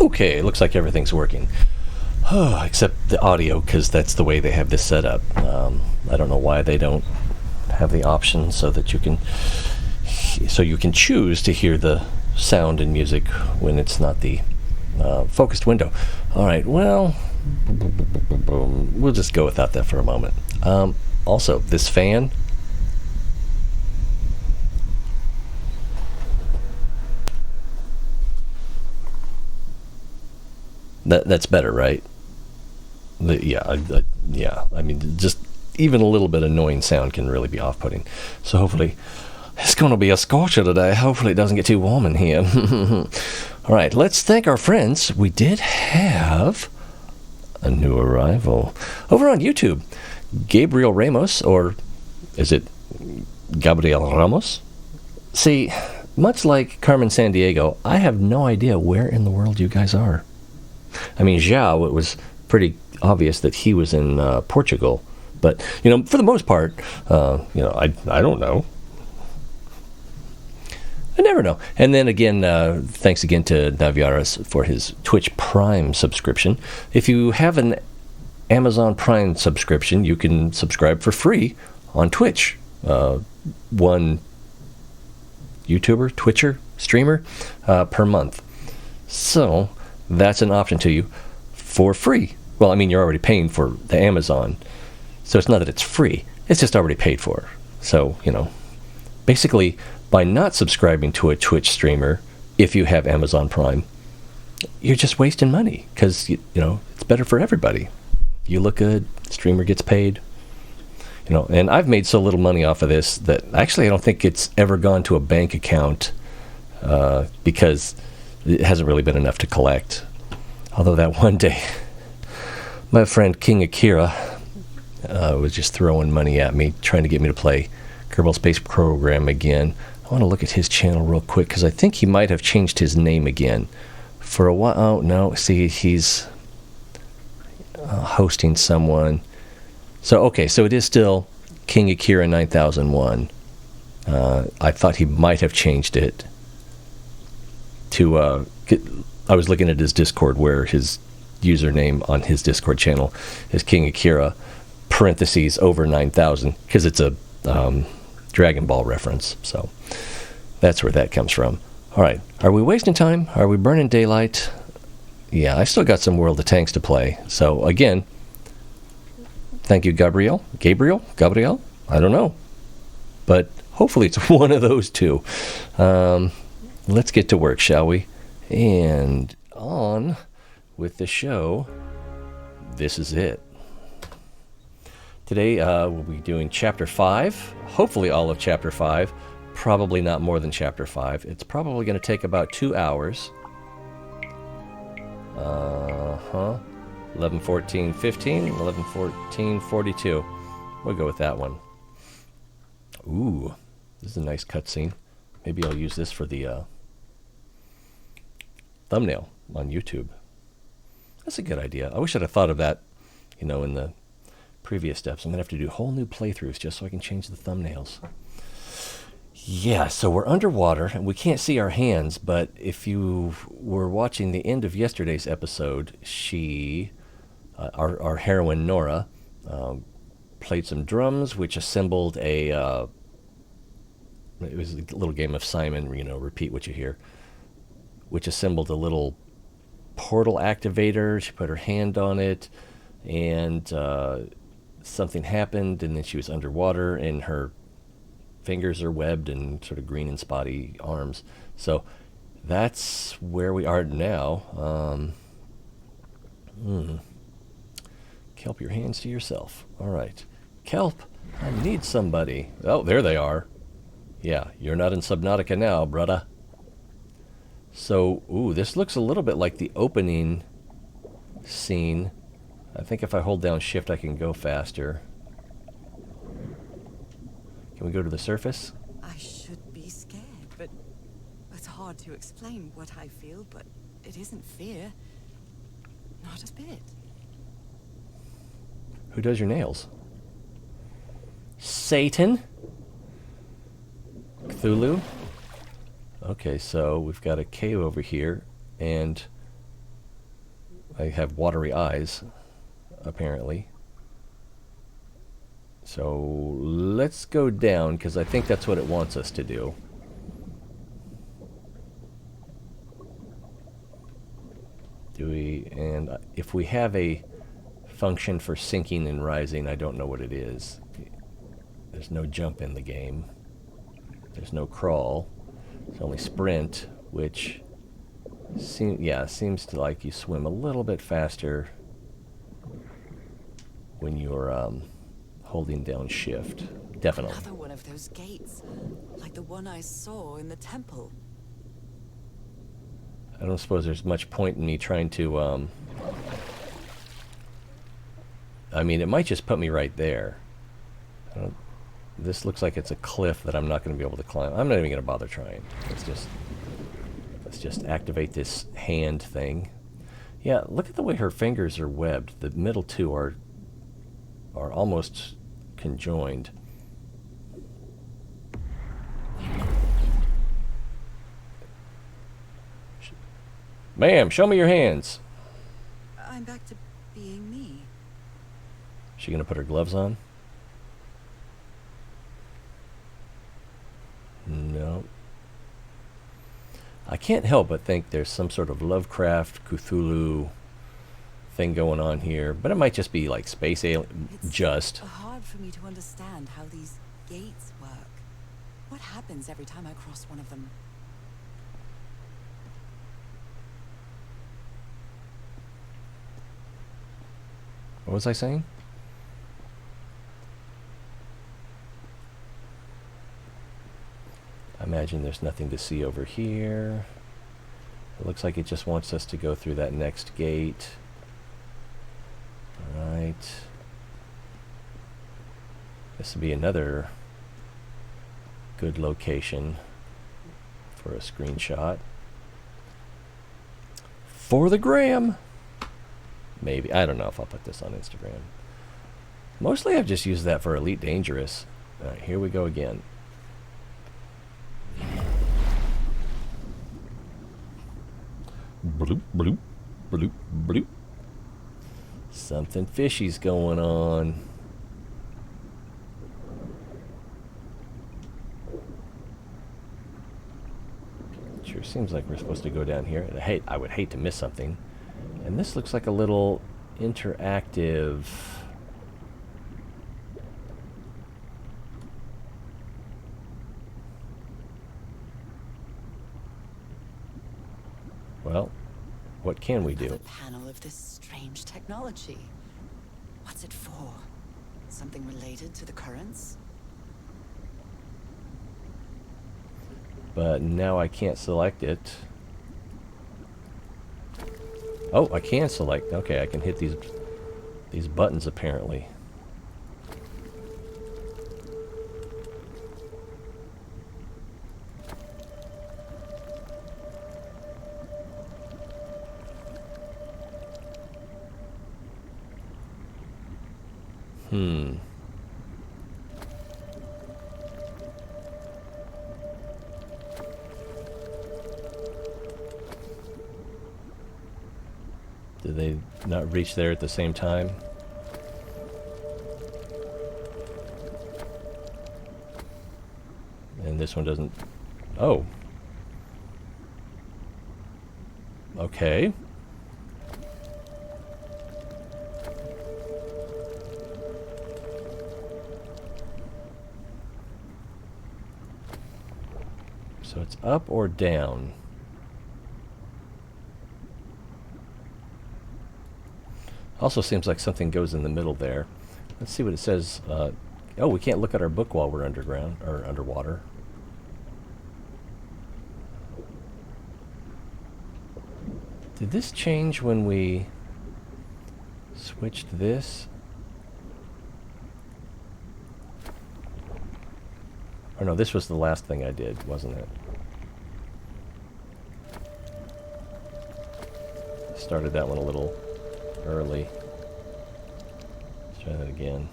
Okay, looks like everything's working. Except the audio, because that's the way they have this set up. I don't know why they don't have the option so that you can choose to hear the sound and music when it's not the focused window. All right, well, we'll just go without that for a moment. Also, this fan. That's better, right? Yeah. I mean, just even a little bit annoying sound can really be off-putting. So hopefully, it's going to be a scorcher today. Hopefully, it doesn't get too warm in here. All right, let's thank our friends. We did have a new arrival over on YouTube. Gabriel Ramos, or is it Gabriel Ramos? See, much like Carmen Sandiego, I have no idea where in the world you guys are. I mean, João, it was pretty obvious that he was in Portugal. But, for the most part, I don't know. I never know. And then again, thanks again to Naviaras for his Twitch Prime subscription. If you have an Amazon Prime subscription, you can subscribe for free on Twitch. One YouTuber, Twitcher, streamer per month. So that's an option to you for free. Well, I mean, you're already paying for the Amazon. So it's not that it's free. It's just already paid for. So, basically, by not subscribing to a Twitch streamer, if you have Amazon Prime, you're just wasting money because, it's better for everybody. You look good, streamer gets paid. And I've made so little money off of this that actually I don't think it's ever gone to a bank account because it hasn't really been enough to collect. Although that one day, my friend King Akira was just throwing money at me, trying to get me to play Kerbal Space Program again. I want to look at his channel real quick because I think he might have changed his name again. For a while, oh no, see, he's hosting someone. So it is still King Akira 9001. I thought he might have changed it to, I was looking at his Discord where his username on his Discord channel is King Akira, parentheses over 9000, because it's a Dragon Ball reference. So that's where that comes from. All right, are we wasting time? Are we burning daylight? Yeah, I still got some World of Tanks to play. So again, thank you, Gabriel? I don't know. But hopefully it's one of those two. Let's get to work, shall we? And on with the show. This is it. Today we'll be doing Chapter 5. Hopefully all of Chapter 5. Probably not more than Chapter 5. It's probably going to take about 2 hours. 11, 14, 15, 11, 14, 42. We'll go with that one. Ooh, this is a nice cutscene. Maybe I'll use this for the thumbnail on YouTube. That's a good idea. I wish I'd have thought of that, in the previous steps. I'm going to have to do whole new playthroughs just so I can change the thumbnails. Yeah, so we're underwater, and we can't see our hands, but if you were watching the end of yesterday's episode, she, our heroine Norah, played some drums, which assembled it was a little game of Simon, repeat what you hear, which assembled a little portal activator. She put her hand on it, and something happened, and then she was underwater, and her fingers are webbed and sort of green and spotty arms. So that's where we are now. Kelp your hands to yourself. All right. Kelp, I need somebody. Oh, there they are. Yeah, you're not in Subnautica now, brother. So, this looks a little bit like the opening scene. I think if I hold down shift, I can go faster. Can we go to the surface? I should be scared, but it's hard to explain what I feel, but it isn't fear. Not a bit. Who does your nails? Satan? Cthulhu? Okay, so we've got a cave over here, and I have watery eyes, apparently. So let's go down, because I think that's what it wants us to do. And if we have a function for sinking and rising, I don't know what it is. There's no jump in the game. There's no crawl. It's only sprint, which seems to like you swim a little bit faster when you're holding down shift. Definitely. Another one of those gates, like the one I saw in the temple. I don't suppose there's much point in me trying to, I mean, it might just put me right there. This looks like it's a cliff that I'm not going to be able to climb. I'm not even going to bother trying. Let's just activate this hand thing. Yeah, look at the way her fingers are webbed. The middle two are almost conjoined. Ma'am, show me your hands. I'm back to being me. She gonna put her gloves on? No. I can't help but think there's some sort of Lovecraft, Cthulhu thing going on here, but it might just be like space alien. It's hard for me to understand how these gates work. What happens every time I cross one of them? What was I saying? I imagine there's nothing to see over here. It looks like it just wants us to go through that next gate. Alright. This would be another good location for a screenshot. For the gram! Maybe. I don't know if I'll put this on Instagram. Mostly I've just used that for Elite Dangerous. Alright, here we go again. Bloop, bloop, bloop, bloop. Something fishy's going on. Sure seems like we're supposed to go down here. I would hate to miss something. And this looks like a little interactive... Well, what can we do? Another panel of this strange technology. What's it for? Something related to the currents? But now I can't select it. Oh, I can select. Okay, I can hit these buttons apparently. Did they not reach there at the same time? And this one doesn't... Oh. Okay. So it's up or down. Also seems like something goes in the middle there. Let's see what it says. Oh, we can't look at our book while we're underground or underwater. Did this change when we switched this? Or no, this was the last thing I did, wasn't it? Started that one a little early. Let's try that again.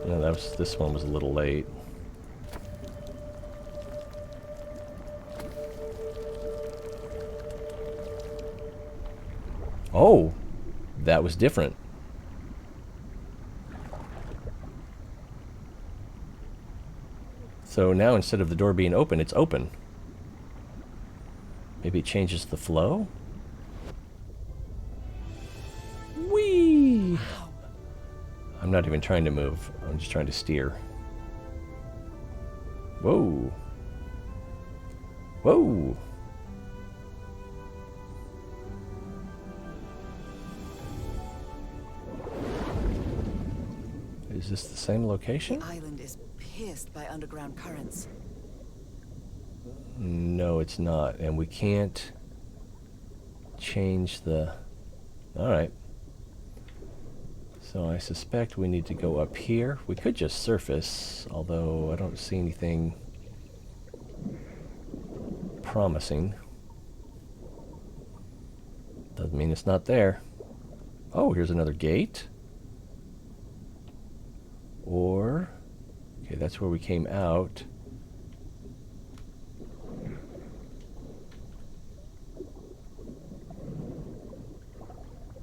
No, this one was a little late. Oh, that was different. So now instead of the door being open, it's open. Maybe it changes the flow? Whee! Wow. I'm not even trying to move. I'm just trying to steer. Whoa. Whoa. Is this the same location? The island is pierced by underground currents. No, it's not. And we can't change the... Alright. So I suspect we need to go up here. We could just surface, although I don't see anything promising. Doesn't mean it's not there. Oh, here's another gate. Or... Okay, that's where we came out.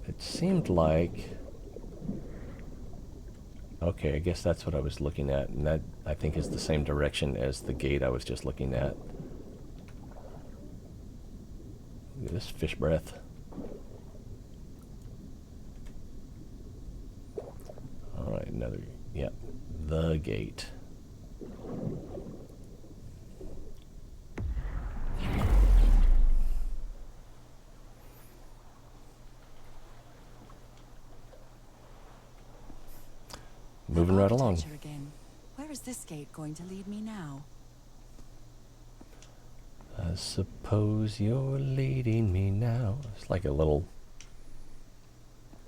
It seemed like... Okay, I guess that's what I was looking at, and that, I think, is the same direction as the gate I was just looking at. Look at this fish breath. Alright, another... Yep, the gate. Moving right along. Architecture again. Where is this gate going to lead me now? I suppose you're leading me now. It's like a little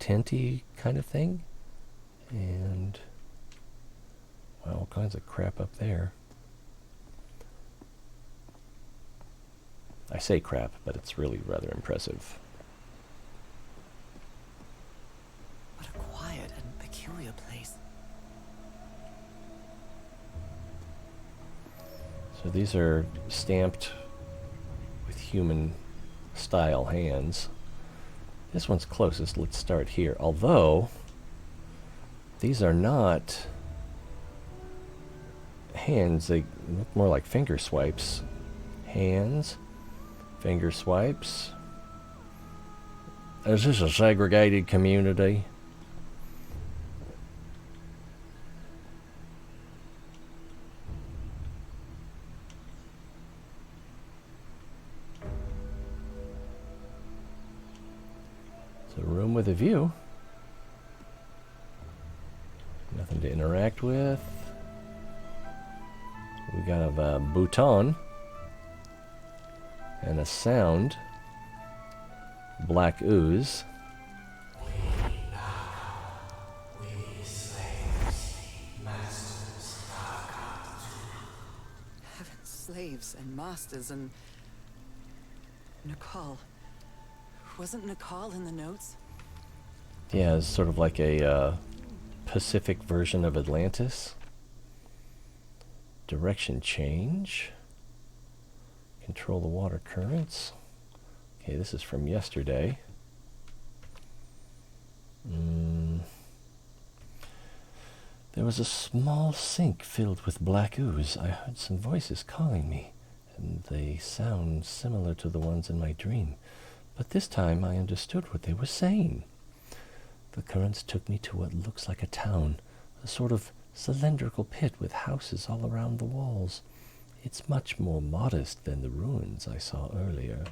tenty kind of thing. And well, all kinds of crap up there. I say crap, but it's really rather impressive. What a quiet and peculiar place. So these are stamped with human style hands. This one's closest. Let's start here. Although these are not hands, they look more like finger swipes. Hands, finger swipes. Is this a segregated community? It's a room with a view. Nothing to interact with. We got a bouton and a sound. Black ooze. Slaves and masters and... Nicole. Wasn't Nicole in the notes? Yeah, it's sort of like a Pacific version of Atlantis. Direction change. Control the water currents. Okay, this is from yesterday. There was a small sink filled with black ooze. I heard some voices calling me, and they sound similar to the ones in my dream. But this time I understood what they were saying. The currents took me to what looks like a town, a sort of cylindrical pit with houses all around the walls. It's much more modest than the ruins I saw earlier.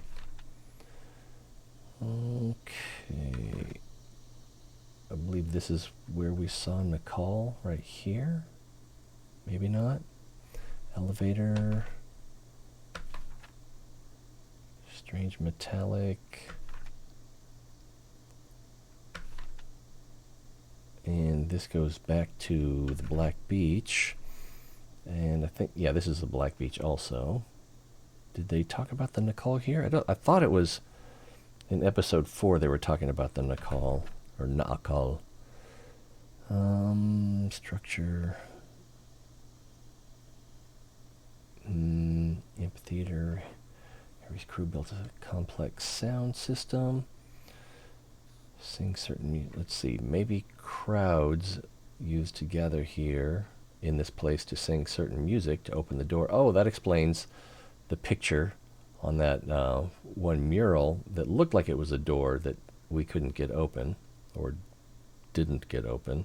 Okay. I believe this is where we saw Nicole, right here. Maybe not. Elevator. Strange metallic. And this goes back to the Black Beach. And I think, yeah, this is the Black Beach also. Did they talk about the Nicole here? I thought it was in episode 4 they were talking about the Nicole. Or Nakal. Structure. Amphitheater. Harry's crew built a complex sound system. Sing certain let's see, maybe crowds used to gather here in this place to sing certain music to open the door. Oh, that explains the picture on that one mural that looked like it was a door that we couldn't get open, or didn't get open.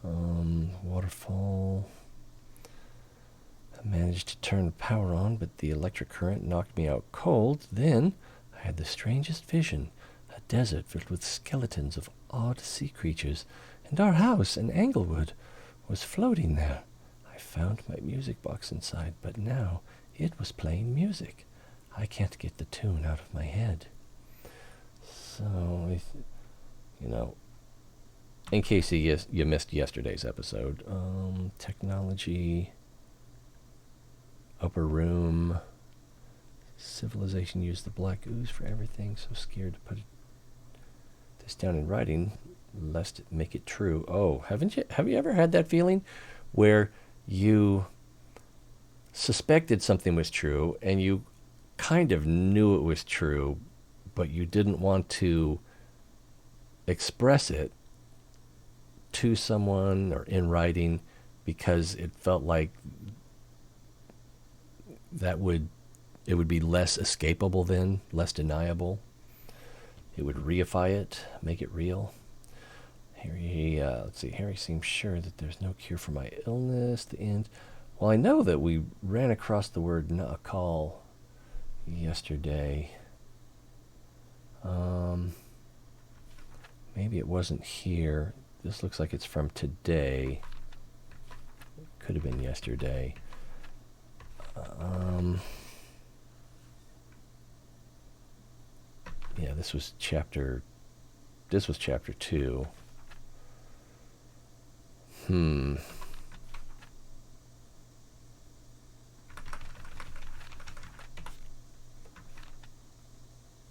Waterfall. I managed to turn the power on, but the electric current knocked me out cold. Then I had the strangest vision. A desert filled with skeletons of odd sea creatures, and our house in Englewood was floating there. I found my music box inside, but now it was playing music. I can't get the tune out of my head. So, in case you missed yesterday's episode, technology, upper room, civilization used the black ooze for everything, so scared to put this down in writing, lest it make it true. Oh, have you ever had that feeling where you suspected something was true and you kind of knew it was true, but you didn't want to express it to someone or in writing because it felt like it would be less escapable then, less deniable. It would reify it, make it real. Harry seems sure that there's no cure for my illness. The end. Well, I know that we ran across the word nakal yesterday. Maybe it wasn't here. This looks like it's from today. Could have been yesterday. Yeah, this was chapter 2.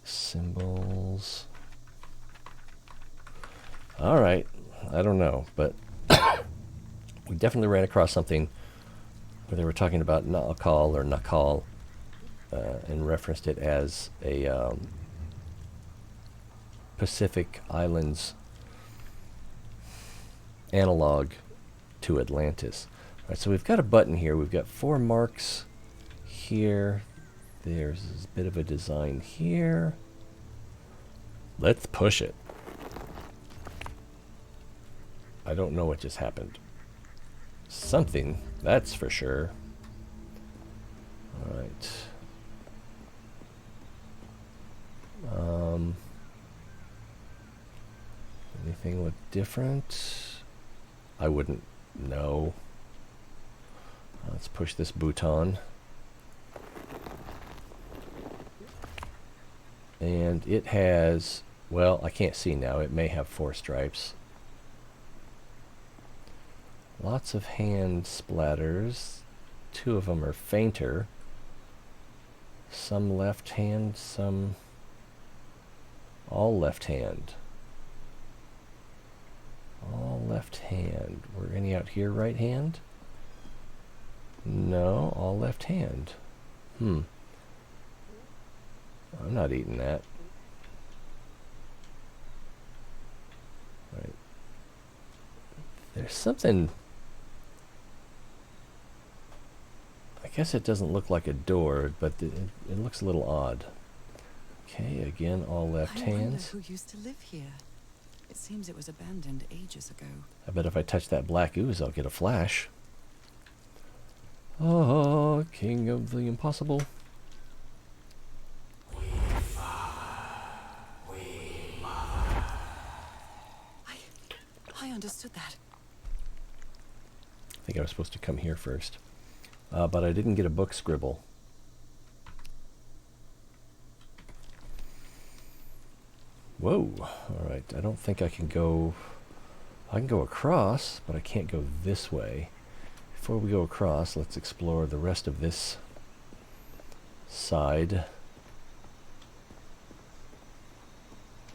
Symbols. All right, I don't know, but we definitely ran across something where they were talking about Nakal or Nakal and referenced it as a Pacific Islands analog to Atlantis. All right, so we've got a button here. We've got 4 marks here. There's a bit of a design here. Let's push it. I don't know what just happened. Something, that's for sure. All right. Anything look different? I wouldn't know. Let's push this button. And it has, well, I can't see now. It may have 4 stripes. Lots of hand splatters. 2 of them are fainter. Some left hand, some all left hand. All left hand. Were any out here right hand? No, all left hand. I'm not eating that. Right. There's something. I guess it doesn't look like a door, but it looks a little odd. Okay, again, all left hands. I wonder who used to live here. It seems it was abandoned ages ago. I bet if I touch that black ooze, I'll get a flash. Oh, king of the impossible. I understood that. I think I was supposed to come here first. But I didn't get a book scribble. Whoa. All right. I don't think I can go... I can go across, but I can't go this way. Before we go across, let's explore the rest of this side.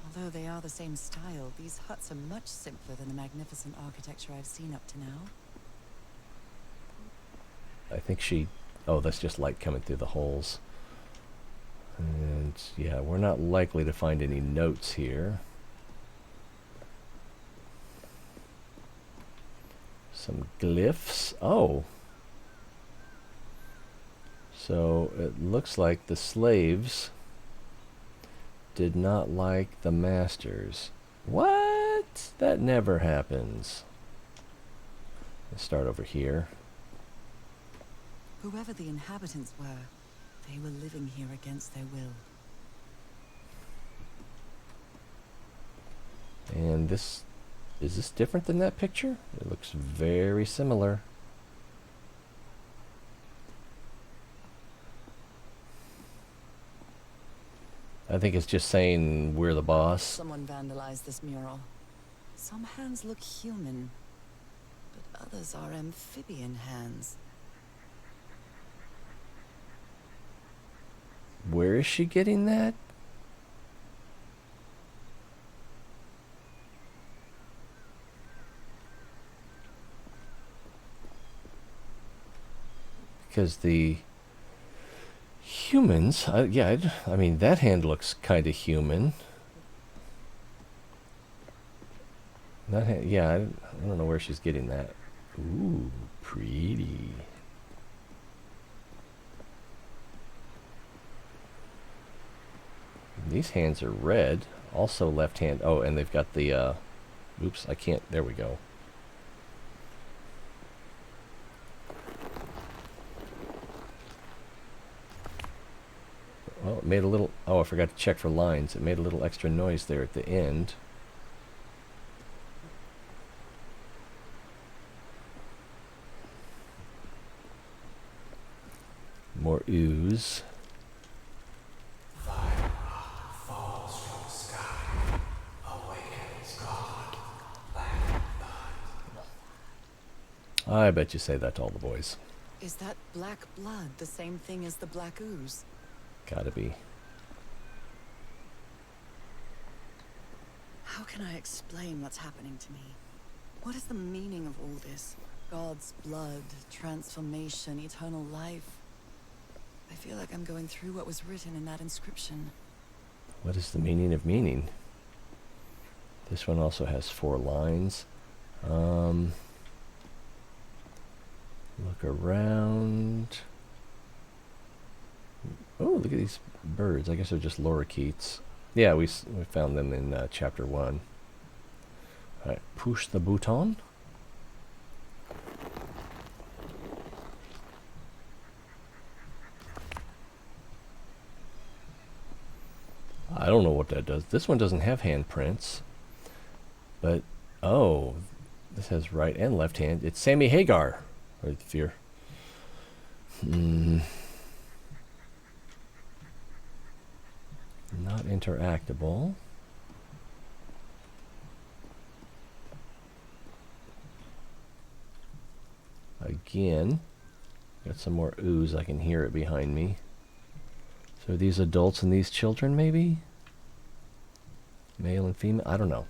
Although they are the same style, these huts are much simpler than the magnificent architecture I've seen up to now. I think she... Oh, that's just light coming through the holes. And, yeah, we're not likely to find any notes here. Some glyphs. Oh. So it looks like the slaves did not like the masters. What? That never happens. Let's start over here. Whoever the inhabitants were, they were living here against their will. And this, is this different than that picture? It looks very similar. I think it's just saying we're the boss. Someone vandalized this mural. Some hands look human, but others are amphibian hands. Where is she getting that? Because the humans, yeah, I mean, that hand looks kind of human. That hand, yeah, I don't know where she's getting that. Ooh, pretty. These hands are red. Also left hand. Oh, and they've got the, oops, I can't, there we go. Well, it made a little, oh, I forgot to check for lines. It made a little extra noise there at the end. More ooze. Fire falls from the sky, awakens God, black blood. I bet you say that to all the boys. Is that black blood the same thing as the black ooze? Gotta be. How can I explain what's happening to me? What is the meaning of all this? God's blood, transformation, eternal life. I feel like I'm going through what was written in that inscription. What is the meaning of meaning? This one also has 4 lines. Look around. Oh, look at these birds. I guess they're just lorikeets. Yeah, we found them in chapter 1. Alright, push the button. I don't know what that does. This one doesn't have handprints. But, oh, this has right and left hand. It's Sammy Hagar. Right, fear. Not interactable. Again, got some more ooze. I can hear it behind me. So are these adults and these children, maybe? Male and female? I don't know.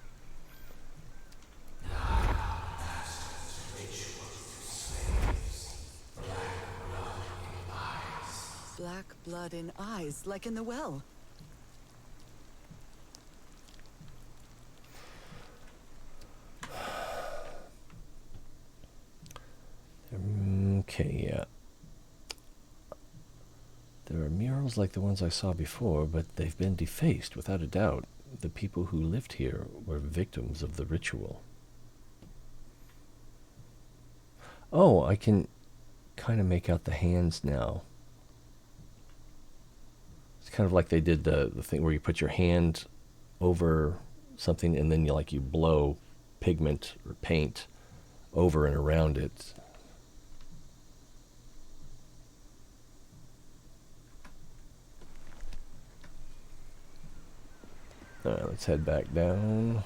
Black blood in eyes, like in the well. Okay, yeah. There are murals like the ones I saw before, but they've been defaced, without a doubt. The people who lived here were victims of the ritual. Oh, I can kind of make out the hands now. It's kind of like they did the thing where you put your hand over something and then you blow pigment or paint over and around it. Alright, let's head back down.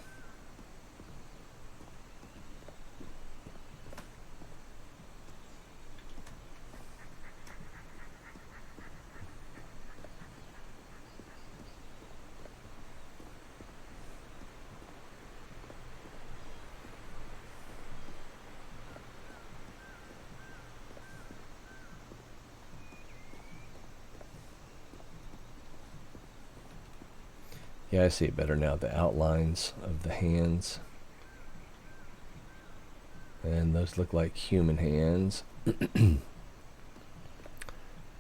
Yeah, I see it better now. The outlines of the hands And those look like human hands.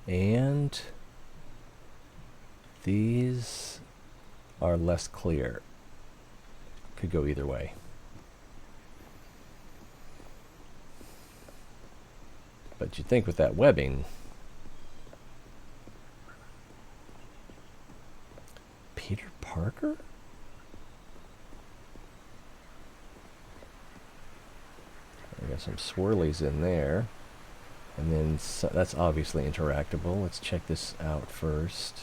And these are less clear. Could go either way. But you'd think with that webbing, Peter Parker? I got some swirlies in there. And then that's obviously interactable. Let's check this out first.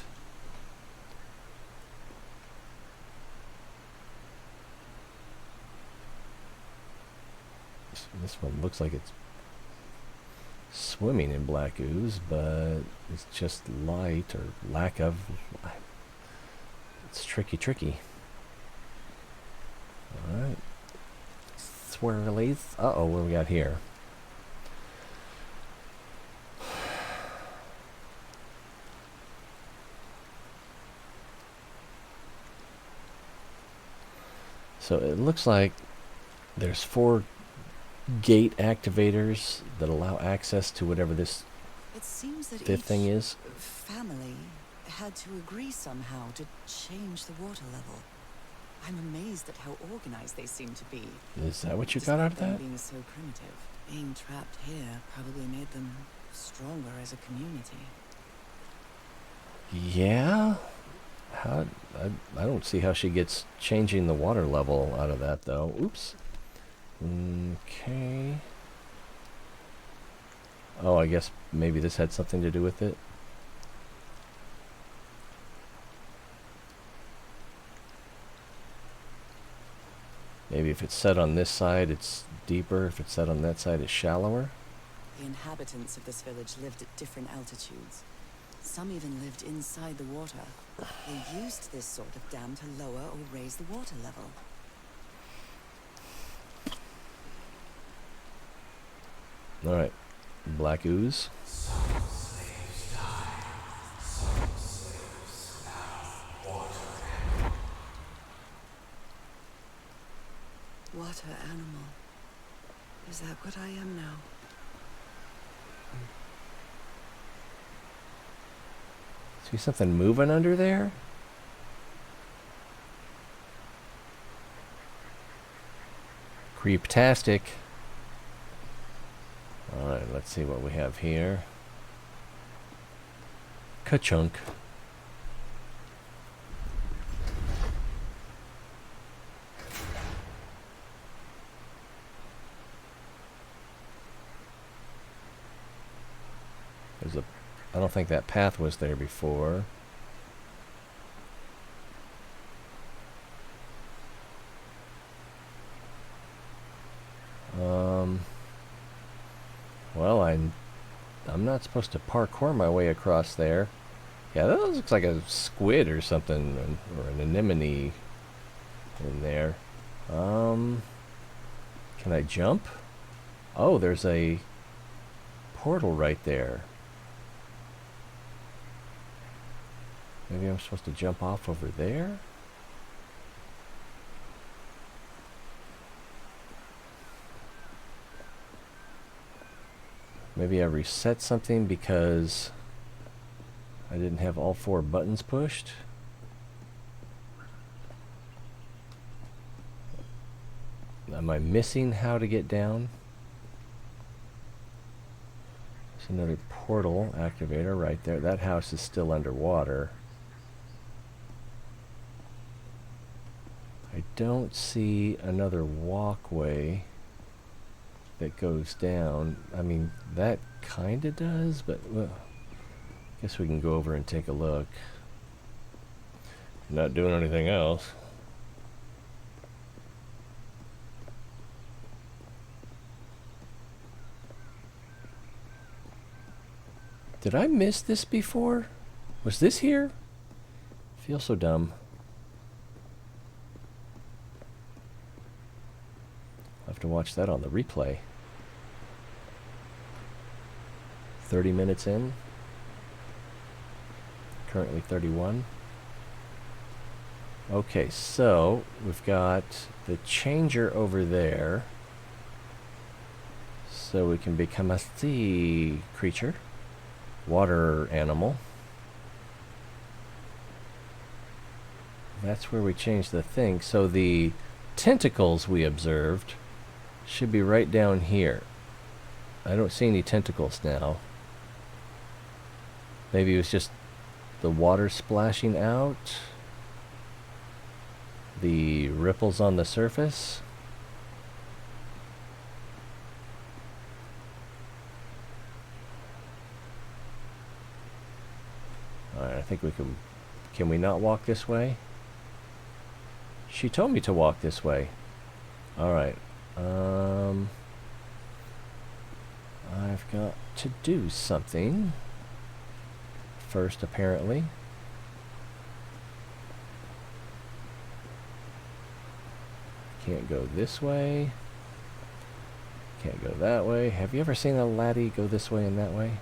This one looks like it's swimming in black ooze, but it's just light or lack of. It's tricky. Alright. Swirlies. Uh-oh, what do we got here? So it looks like there's 4 gate activators that allow access to whatever this It seems that 5th thing is. family had to agree somehow to change the water level. I'm amazed at how organized they seem to be. Is that what you got out of Despite them that? being so primitive, being trapped here probably made them stronger as a community. Yeah? How, I don't see how she gets changing the water level out of that, though. Oops. Okay. Oh, I guess maybe this had something to do with it. Maybe if it's set on this side, it's deeper. If it's set on that side, it's shallower. The inhabitants of this village lived at different altitudes. Some even lived inside the water. They used this sort of dam to lower or raise the water level. Alright. Black ooze. Some slaves died. Some slaves now water. Water animal. Is that what I am now? See something moving under there? Creeptastic. Alright, let's see what we have here. Ka-chunk. There's a... I don't think that path was there before. Well, I'm not supposed to parkour my way across there. Yeah, that looks like a squid or something, or an anemone in there. Can I jump? Oh, there's a portal right there. Maybe I'm supposed to jump off over there? Maybe I reset something because I didn't have all 4 buttons pushed. Am I missing how to get down? There's another portal activator right there. That house is still underwater. I don't see another walkway that goes down. I mean, that kinda does, but well, I guess we can go over and take a look. Not doing anything else. Did I miss this before? Was this here? I feel so dumb. I'll have to watch that on the replay. 30 minutes in. Currently 31. Okay, so we've got the changer over there. So we can become a sea creature. Water animal. That's where we change the thing. So the tentacles we observed should be right down here. I don't see any tentacles now. Maybe it was just the water splashing out. The ripples on the surface. Alright, I think we can we not walk this way? She told me to walk this way. Alright. I've got to do something first, apparently. Can't go this way. Can't go that way. Have you ever seen a laddie go this way and that way?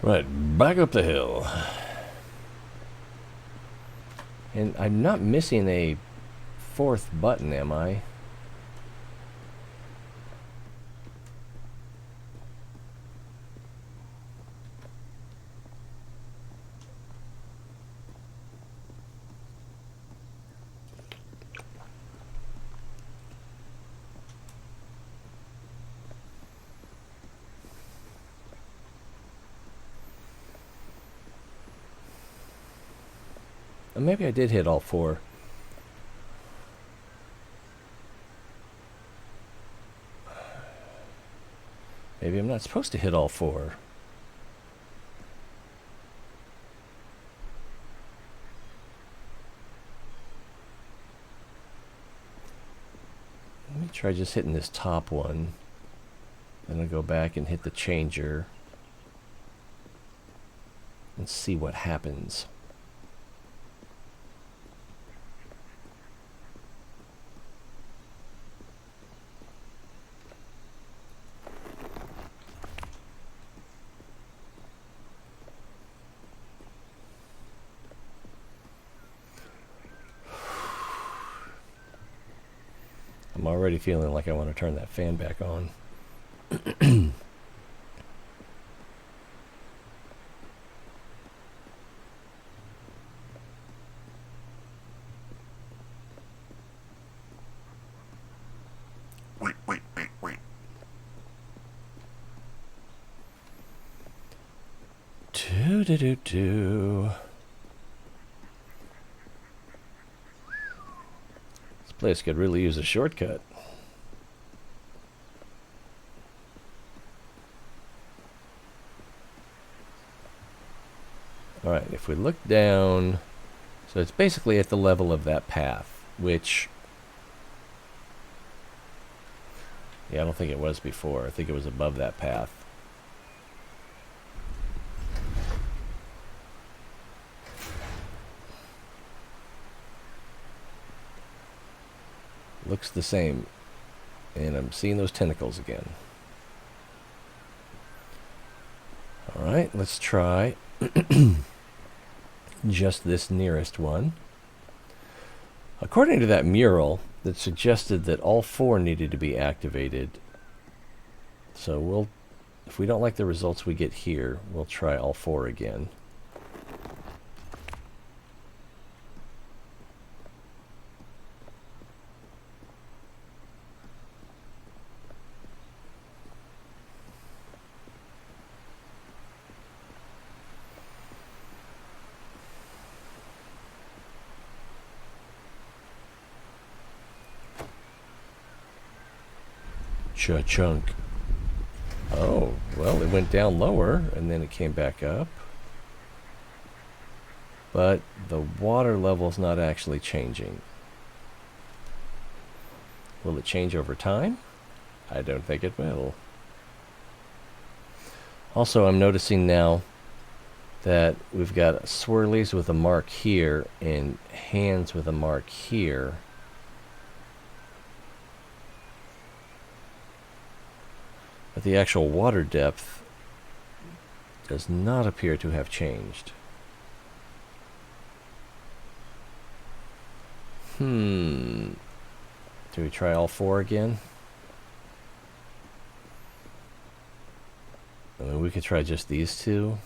Right, back up the hill. And I'm not missing a fourth button, am I? Maybe I did hit all four. Maybe I'm not supposed to hit all four. Let me try just hitting this top one. Then I'll go back and hit the changer and see what happens. I'm already feeling like I want to turn that fan back on. Do. This place could really use a shortcut. Alright, if we look down, so it's basically at the level of that path, which, yeah, I don't think it was before. I think it was above that path. Looks the same, and I'm seeing those tentacles again. Alright, let's try just this nearest one. According to that mural, that suggested that all four needed to be activated. So we'll, if we don't like the results we get here, we'll try all four again. Cha-chunk. Oh, well, it went down lower, and then it came back up. But the water level's not actually changing. Will it change over time? I don't think it will. Also, I'm noticing now that we've got swirlies with a mark here and hands with a mark here. But the actual water depth does not appear to have changed. Do we try all 4 again? I mean, we could try just these 2.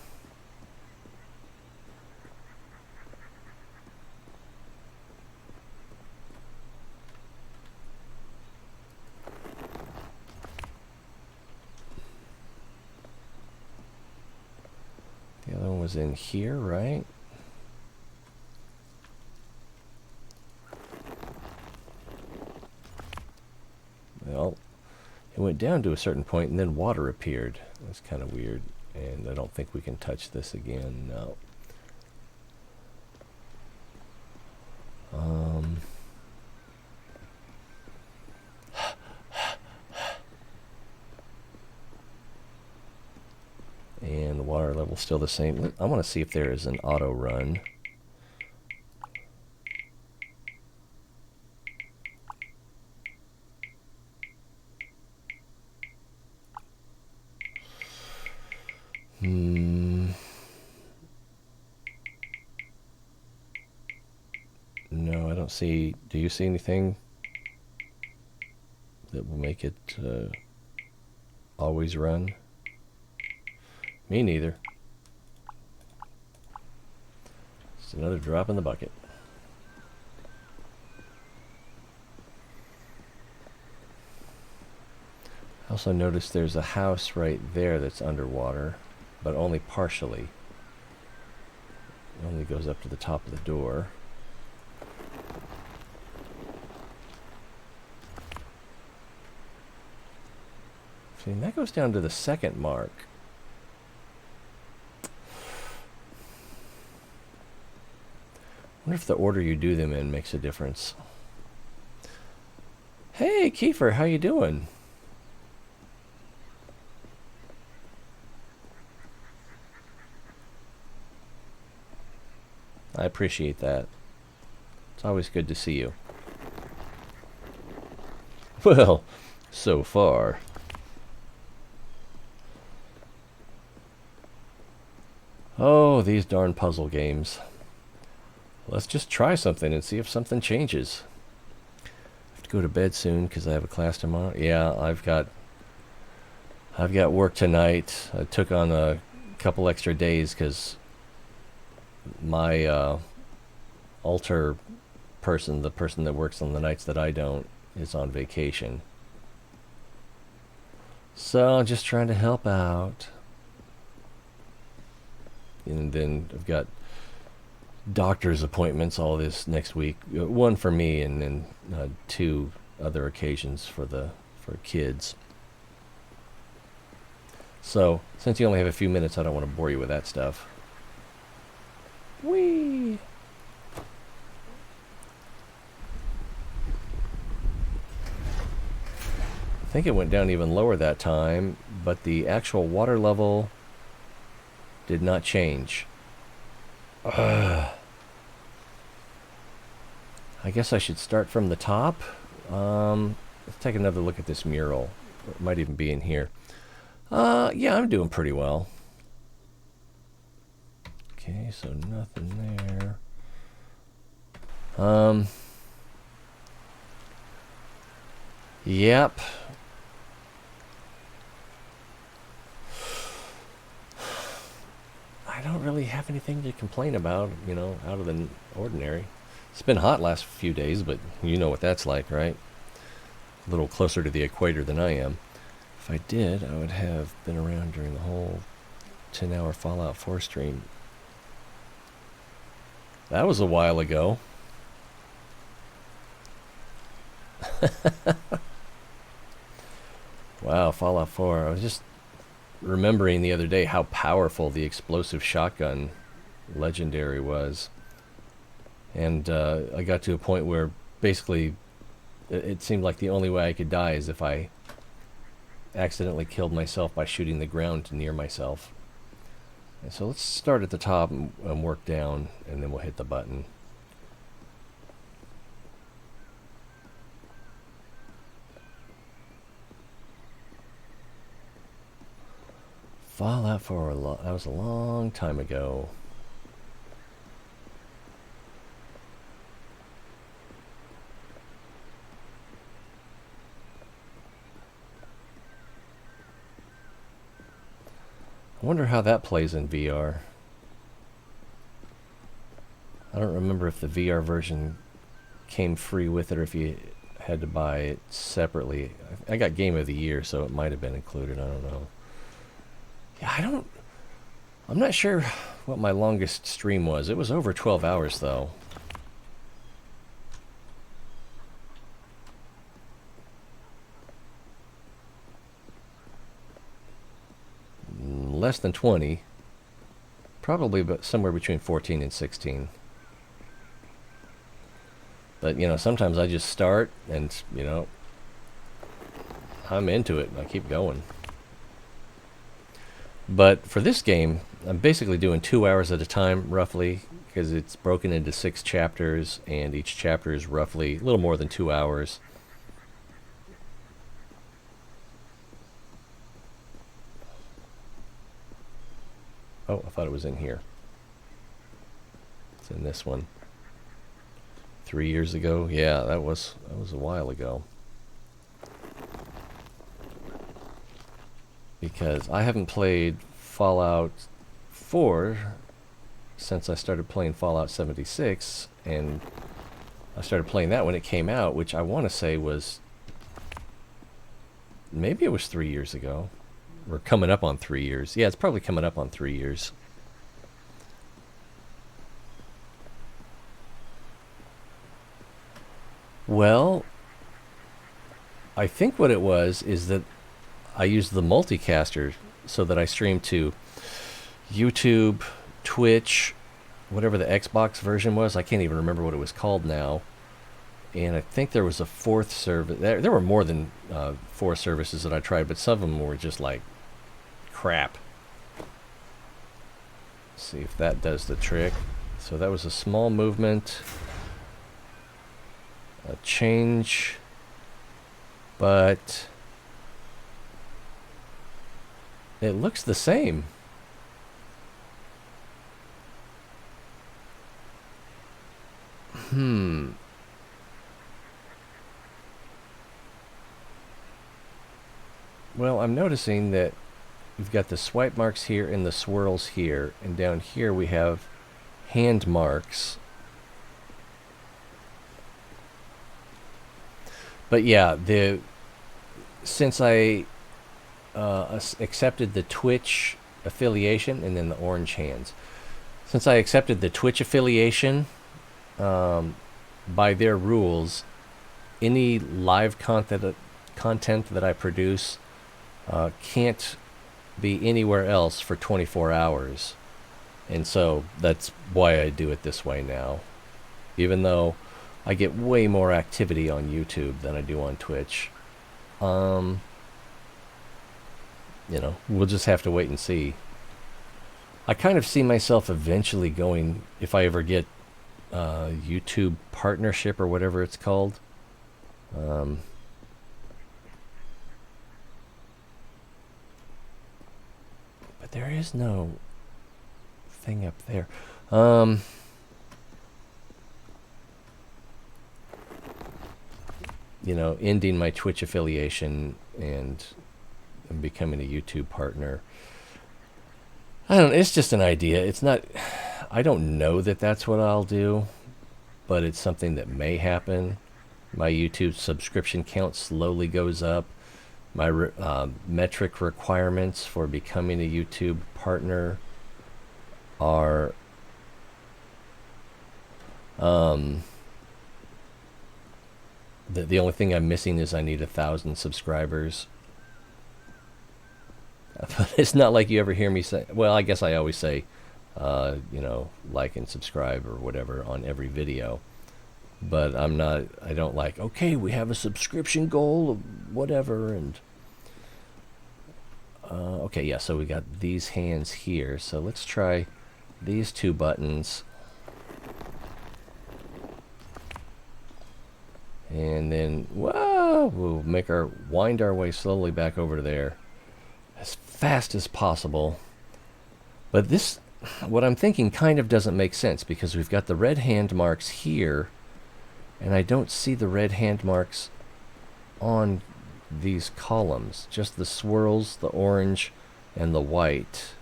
The other one was in here, right? Well, it went down to a certain point and then water appeared. That's kind of weird. And I don't think we can touch this again. No. And the water level's still the same. I want to see if there is an auto run. No, I don't see. Do you see anything that will make it always run? Me neither. It's another drop in the bucket. I also noticed there's a house right there that's underwater, but only partially. It only goes up to the top of the door. See, and that goes down to the 2nd mark. I wonder if the order you do them in makes a difference. Hey, Kiefer, how you doing? I appreciate that. It's always good to see you. Well, so far. Oh, these darn puzzle games. Let's just try something and see if something changes. I have to go to bed soon because I have a class tomorrow. Yeah, I've got work tonight. I took on a couple extra days because my altar person, the person that works on the nights that I don't, is on vacation. So I'm just trying to help out. And then I've got doctor's appointments all this next week. One for me, and then 2 other occasions for kids. So since you only have a few minutes, I don't want to bore you with that stuff. Whee! I think it went down even lower that time, but the actual water level did not change. I guess I should start from the top. Let's take another look at this mural. It might even be in here. Yeah, I'm doing pretty well. Okay, so nothing there. Yep. I don't really have anything to complain about, you know, out of the ordinary. It's been hot last few days, but you know what that's like, right? A little closer to the equator than I am. If I did, I would have been around during the whole 10-hour Fallout 4 stream. That was a while ago. Wow, Fallout 4. I was just remembering the other day how powerful the explosive shotgun legendary was. And I got to a point where basically it seemed like the only way I could die is if I accidentally killed myself by shooting the ground near myself. And so let's start at the top and work down, and then we'll hit the button. Fallout 4, that was a long time ago. I wonder how that plays in VR. I don't remember if the VR version came free with it or if you had to buy it separately. I got Game of the Year, so it might have been included. I don't know. Yeah, I'm not sure what my longest stream was. It was over 12 hours, though. Less than 20. Probably somewhere between 14 and 16. But, you know, sometimes I just start and, you know, I'm into it. I keep going. But for this game, I'm basically doing 2 hours at a time, roughly, because it's broken into 6 chapters, and each chapter is roughly a little more than 2 hours. Oh, I thought it was in here. It's in this one. 3 years ago? Yeah, that was a while ago. Because I haven't played Fallout 4 since I started playing Fallout 76, and I started playing that when it came out, which I want to say was, maybe it was 3 years ago. Or coming up on 3 years. Yeah, it's probably coming up on 3 years. Well, I think what it was is that I used the multicaster so that I streamed to YouTube, Twitch, whatever the Xbox version was. I can't even remember what it was called now. And I think there was a 4th service. There were more than 4 services that I tried, but some of them were just like crap. Let's see if that does the trick. So that was a small movement. A change. But it looks the same. Well, I'm noticing that we've got the swipe marks here and the swirls here, and down here we have hand marks. But yeah, since I accepted the Twitch affiliation, and then the orange hands. Since I accepted the Twitch affiliation, by their rules, any live content that I produce can't be anywhere else for 24 hours. And so that's why I do it this way now. Even though I get way more activity on YouTube than I do on Twitch. You know, we'll just have to wait and see. I kind of see myself eventually going, if I ever get YouTube partnership or whatever it's called. But there is no thing up there. You know, ending my Twitch affiliation and becoming a YouTube partner. I don't know, it's just an idea. It's not, I don't know that that's what I'll do, but it's something that may happen. My YouTube subscription count slowly goes up. My metric requirements for becoming a YouTube partner are the only thing I'm missing is I need 1,000 subscribers. But it's not like you ever hear me say, well, I guess I always say, you know, like and subscribe or whatever on every video. But I don't like, okay, we have a subscription goal of whatever. And okay, yeah, so we got these hands here. So let's try these 2 buttons. And then, whoa, we'll wind our way slowly back over to there as fast as possible. But this, what I'm thinking kind of doesn't make sense, because we've got the red hand marks here, and I don't see the red hand marks on these columns, just the swirls, the orange, and the white.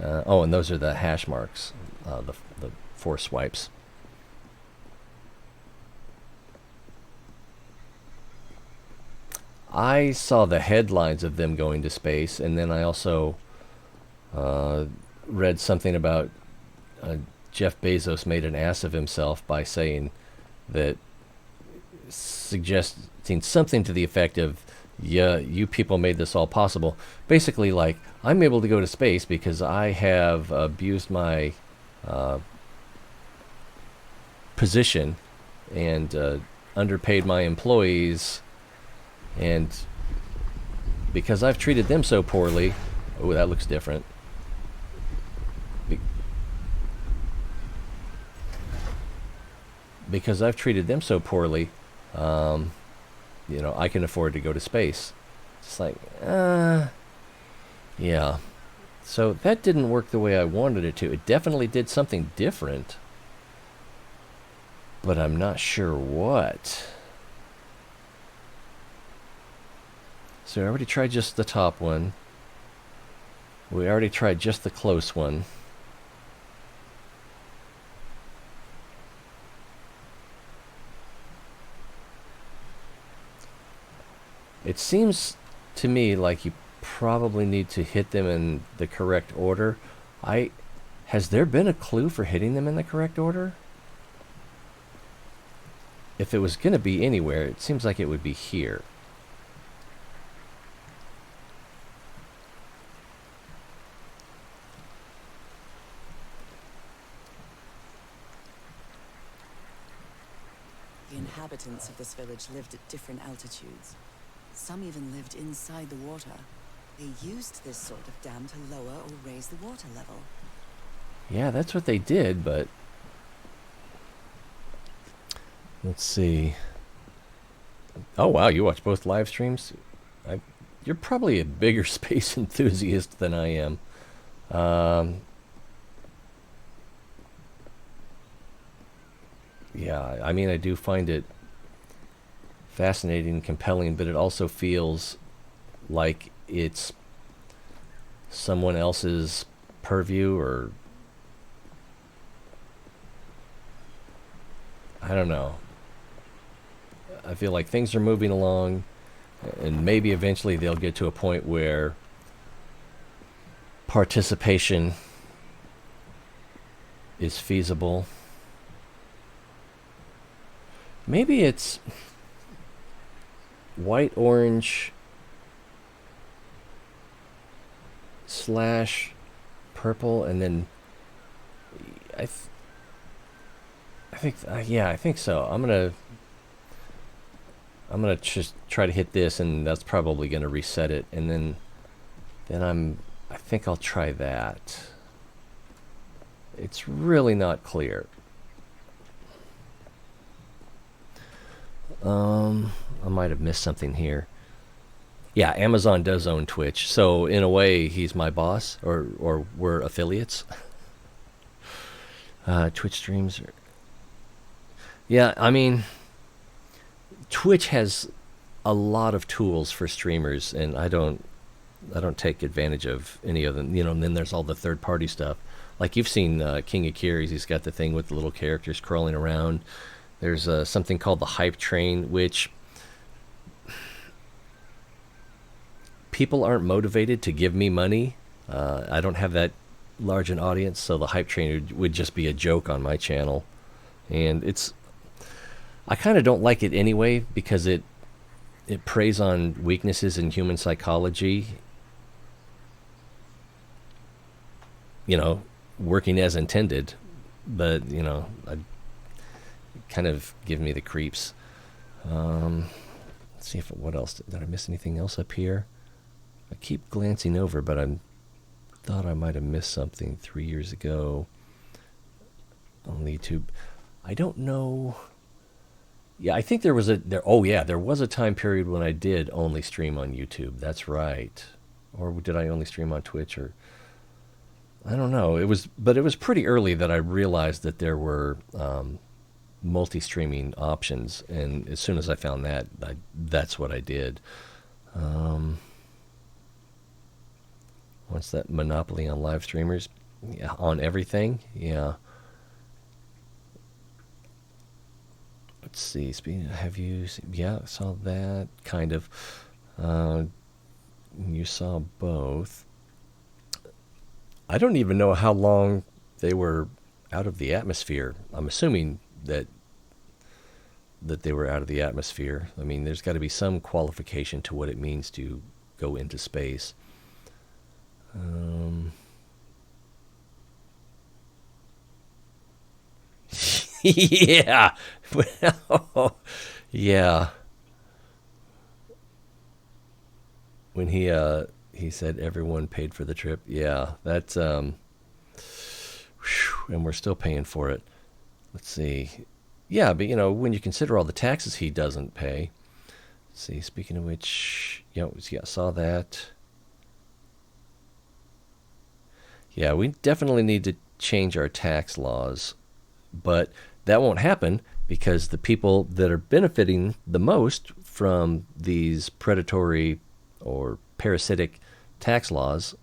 Oh, and those are the hash marks, the 4 swipes. I saw the headlines of them going to space, and then I also read something about Jeff Bezos made an ass of himself by saying that, suggesting something to the effect of, yeah, you people made this all possible. Basically, like, I'm able to go to space because I have abused my position and underpaid my employees, and because I've treated them so poorly. Oh, that looks different. Because I've treated them so poorly, I can afford to go to space. It's like, yeah. So that didn't work the way I wanted it to. It definitely did something different, but I'm not sure what. So I already tried just the top one. We already tried just the close one. It seems to me like you probably need to hit them in the correct order. Has there been a clue for hitting them in the correct order? If it was going to be anywhere, it seems like it would be here. The inhabitants of this village lived at different altitudes. Some even lived inside the water. They used this sort of dam to lower or raise the water level. Yeah, that's what they did, but... Let's see. Oh, wow, you watch both live streams? You're probably a bigger space enthusiast than I am. Yeah, I mean, I do find it fascinating and compelling, but it also feels like it's someone else's purview, or I don't know. I feel like things are moving along, and maybe eventually they'll get to a point where participation is feasible. Maybe it's white, orange / purple, and then I think I think so. I'm gonna just try to hit this, and that's probably gonna reset it, and then I think I'll try that. It's really not clear. I might have missed something here. Yeah, Amazon does own Twitch, so in a way, he's my boss, or we're affiliates. Twitch streams. Yeah, I mean, Twitch has a lot of tools for streamers, and I don't take advantage of any of them. And then there's all the third-party stuff. Like, you've seen King of Kyrie's. He's got the thing with the little characters crawling around. There's something called the Hype Train, which people aren't motivated to give me money. I don't have that large an audience, so the Hype Train would just be a joke on my channel. And I kind of don't like it anyway, because it preys on weaknesses in human psychology. Working as intended, but kind of give me the creeps. Let's see what else did I miss? Anything else up here? I keep glancing over, but I thought I might have missed something 3 years ago on YouTube. I don't know. Yeah, I think there was a time period when I did only stream on YouTube. That's right. Or did I only stream on Twitch? Or I don't know. It was pretty early that I realized that there were multi-streaming options, and as soon as I found that, that's what I did. 1 wants that monopoly on live streamers. Yeah, on everything. Yeah. Let's see. Have you? Yeah, I saw that kind of. You saw both. I don't even know how long they were out of the atmosphere. I'm assuming that they were out of the atmosphere. I mean, there's got to be some qualification to what it means to go into space. Yeah. Well, yeah. When he said everyone paid for the trip. Yeah, that's and we're still paying for it. Let's see. Yeah, but when you consider all the taxes he doesn't pay. Let's see, speaking of which, yeah, I saw that. Yeah, we definitely need to change our tax laws, but that won't happen because the people that are benefiting the most from these predatory or parasitic tax laws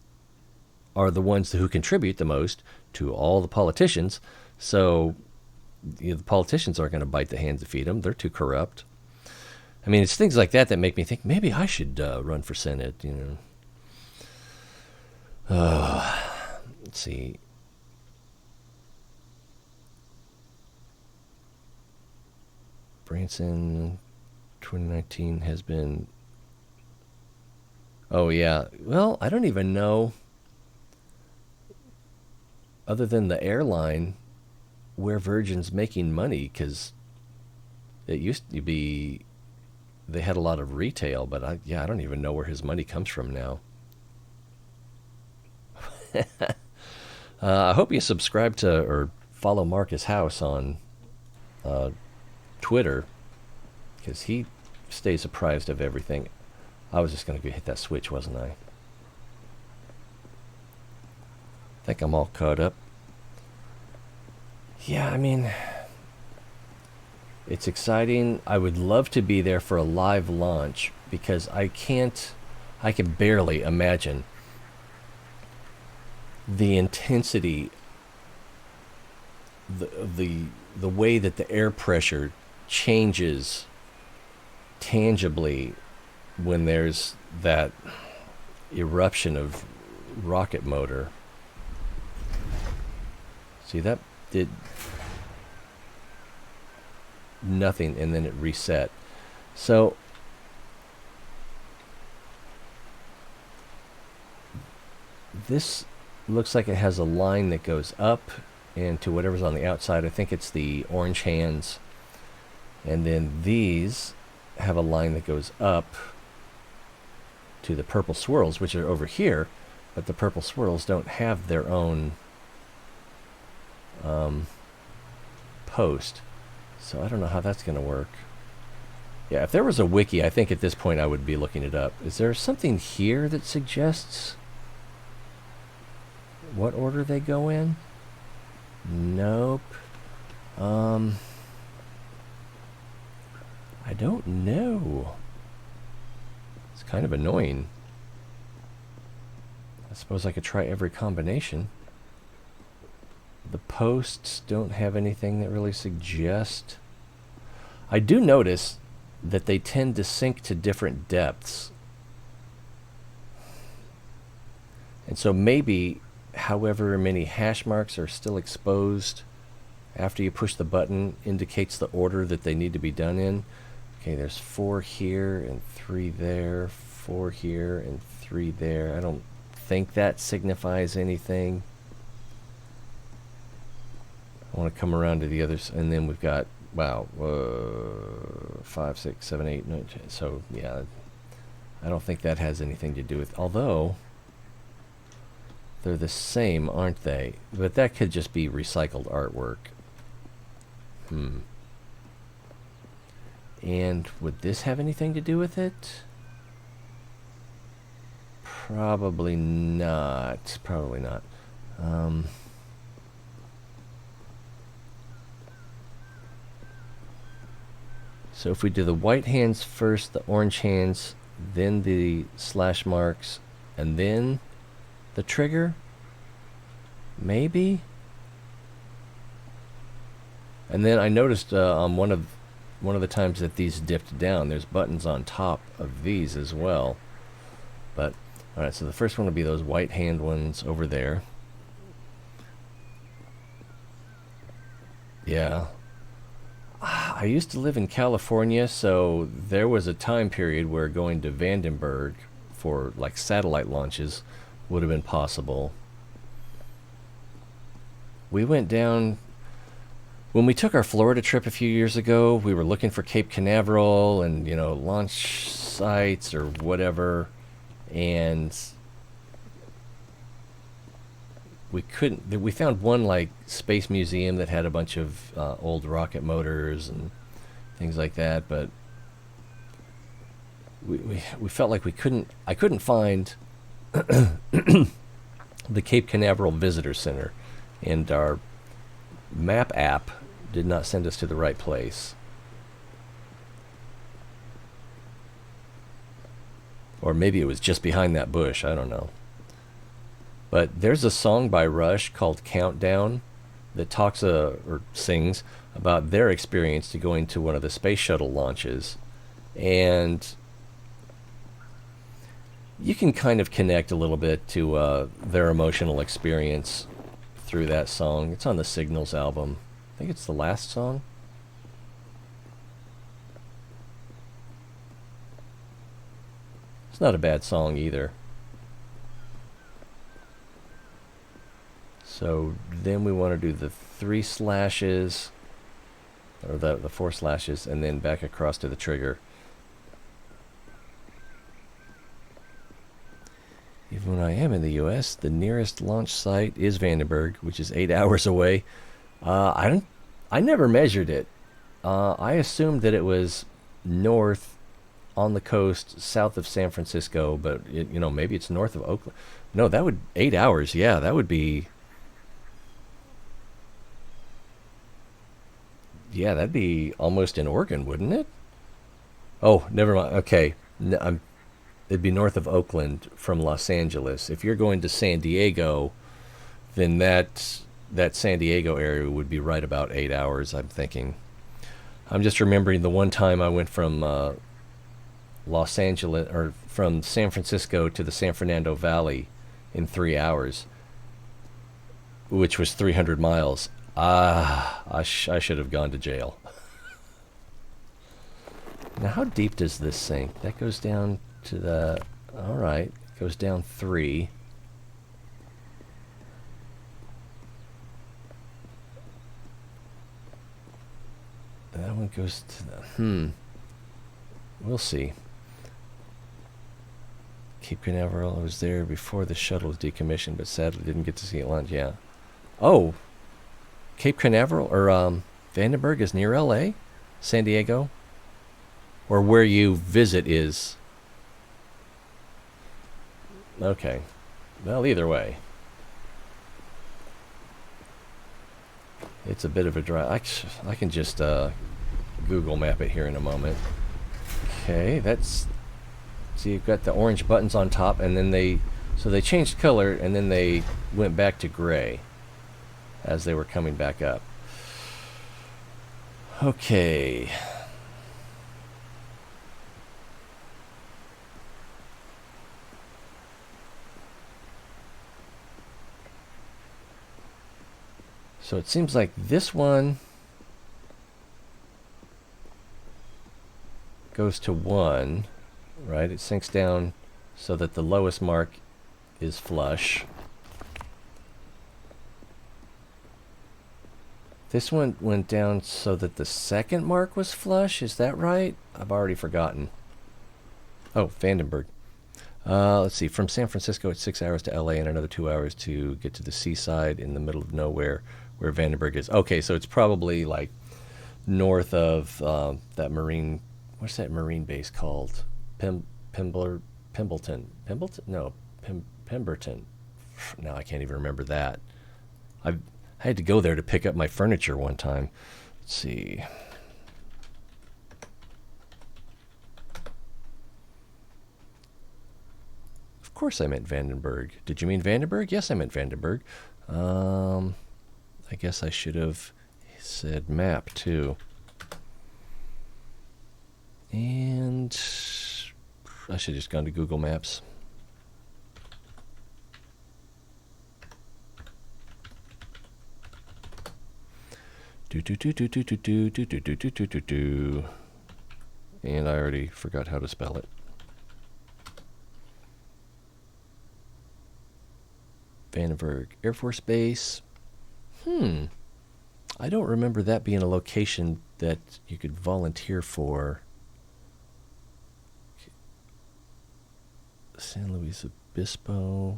are the ones who contribute the most to all the politicians. So the politicians aren't going to bite the hand that feed them. They're too corrupt. I mean, it's things like that that make me think maybe I should run for Senate, Let's see. Branson 2019 has been... Oh, yeah. Well, I don't even know, other than the airline, where Virgin's making money, because it used to be they had a lot of retail, but I don't even know where his money comes from now. I hope you subscribe to or follow Marcus House on Twitter, because he stays apprised of everything. I was just going to go hit that switch, wasn't I? I think I'm all caught up. Yeah, I mean, it's exciting. I would love to be there for a live launch because I can barely imagine the intensity, the way that the air pressure changes tangibly when there's that eruption of rocket motor. See, that did nothing and then it reset. So this looks like it has a line that goes up and to whatever's on the outside. I think it's the orange hands. And then these have a line that goes up to the purple swirls, which are over here, but the purple swirls don't have their own post. So I don't know how that's going to work. Yeah, if there was a wiki, I think at this point I would be looking it up. Is there something here that suggests what order they go in? Nope. I don't know. It's kind of annoying. I suppose I could try every combination. The posts don't have anything that really suggests. I do notice that they tend to sink to different depths. And so maybe however many hash marks are still exposed after you push the button indicates the order that they need to be done in. Okay, there's 4 here and 3 there, 4 here and 3 there. I don't think that signifies anything. I want to come around to the others, and then we've got, wow, 5, 6, 7, 8, 9, 10. So, yeah, I don't think that has anything to do with, although they're the same, aren't they? But that could just be recycled artwork. And would this have anything to do with it? Probably not. Probably not. So if we do the white hands first, the orange hands, then the slash marks, and then the trigger? Maybe? And then I noticed on one of the times that these dipped down, there's buttons on top of these as well. But, alright, so the first one will be those white hand ones over there. Yeah. I used to live in California, so there was a time period where going to Vandenberg for like satellite launches would have been possible. We went down when we took our Florida trip a few years ago. We were looking for Cape Canaveral and, you know, launch sites or whatever, and we couldn't. We found one like space museum that had a bunch of old rocket motors and things like that, but we felt like we couldn't. I couldn't find the Cape Canaveral Visitor Center, and our map app did not send us to the right place. Or maybe it was just behind that bush, I don't know. But there's a song by Rush called Countdown that talks or sings about their experience to going to one of the space shuttle launches. And you can kind of connect a little bit to their emotional experience through that song. It's on the Signals album. I think it's the last song. It's not a bad song either. So then we want to do the 3 slashes, or the 4 slashes, and then back across to the trigger. Even when I am in the U.S., the nearest launch site is Vandenberg, which is 8 hours away. I never measured it. I assumed that it was north on the coast, south of San Francisco, but maybe it's north of Oakland. No, that would 8 hours. Yeah, that would be. Yeah, that'd be almost in Oregon, wouldn't it? Oh, never mind. Okay, it'd be north of Oakland from Los Angeles. If you're going to San Diego, then that San Diego area would be right about 8 hours, I'm thinking. I'm just remembering the one time I went from Los Angeles, or from San Francisco to the San Fernando Valley in 3 hours, which was 300 miles. I should have gone to jail. Now, how deep does this sink? That goes down to the... Alright, goes down 3. That one goes to the... We'll see. Cape Canaveral, I was there before the shuttle was decommissioned, but sadly didn't get to see it launch. Yeah. Oh! Cape Canaveral, or Vandenberg is near L.A.? San Diego? Or where you visit is... Okay. Well, either way. It's a bit of a drive. I can just Google map it here in a moment. Okay, that's... So you've got the orange buttons on top, and then they changed color, and then they went back to gray as they were coming back up. Okay. So it seems like this one goes to 1, right? It sinks down so that the lowest mark is flush. This one went down so that the second mark was flush. Is that right? I've already forgotten. Oh, Vandenberg. Let's see. From San Francisco, it's 6 hours to L.A. and another 2 hours to get to the seaside in the middle of nowhere where Vandenberg is. Okay, so it's probably like north of that marine... What's that marine base called? Pemberton? No, Pemberton. No, I can't even remember that. I had to go there to pick up my furniture one time. Let's see. Of course I meant Vandenberg. Did you mean Vandenberg? Yes, I meant Vandenberg. I guess I should have said map too. And I should have just gone to Google Maps. And I already forgot how to spell it. Vandenberg Air Force Base. I don't remember that being a location that you could volunteer for. San Luis Obispo.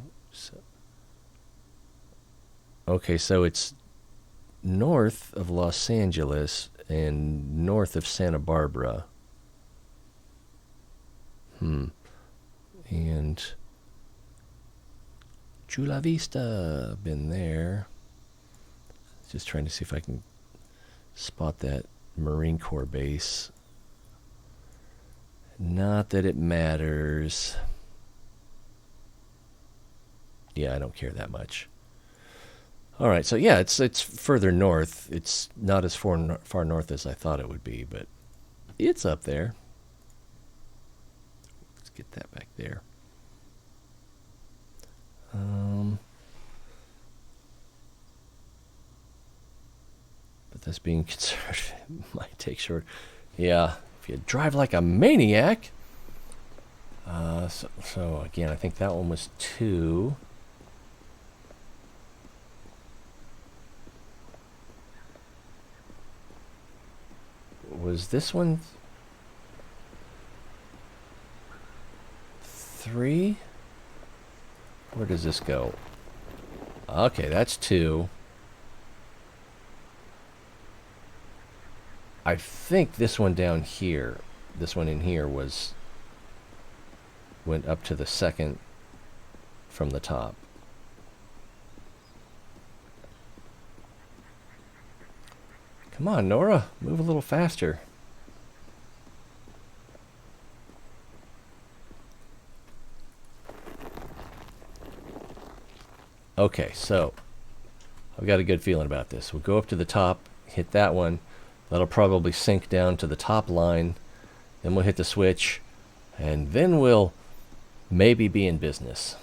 Okay, so it's north of Los Angeles and north of Santa Barbara. And Chula Vista, been there. Just trying to see if I can spot that Marine Corps base. Not that it matters. Yeah, I don't care that much. All right, so yeah, it's further north. It's not as far north as I thought it would be, but it's up there. Let's get that back there. But this being conservative might take short. Yeah, if you drive like a maniac. So again, I think that one was 2. Was this one 3? Where does this go? Okay, that's 2. I think this one down here, this one in here went up to the 2nd from the top. Come on, Norah, move a little faster. Okay, so I've got a good feeling about this. We'll go up to the top, hit that one. That'll probably sink down to the top line. Then we'll hit the switch, and then we'll maybe be in business.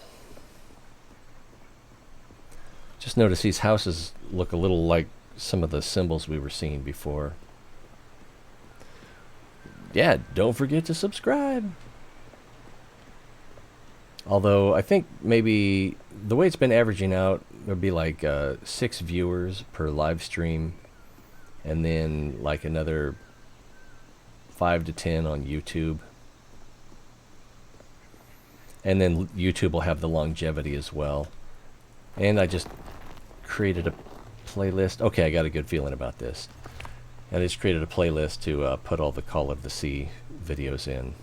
Just notice these houses look a little like some of the symbols we were seeing before. Yeah, don't forget to subscribe. Although I think maybe the way it's been averaging out, there'd be like 6 viewers per live stream, and then like another 5 to 10 on YouTube. And then YouTube will have the longevity as well. And I just created a playlist. Okay, I got a good feeling about this. I just created a playlist to put all the Call of the Sea videos in.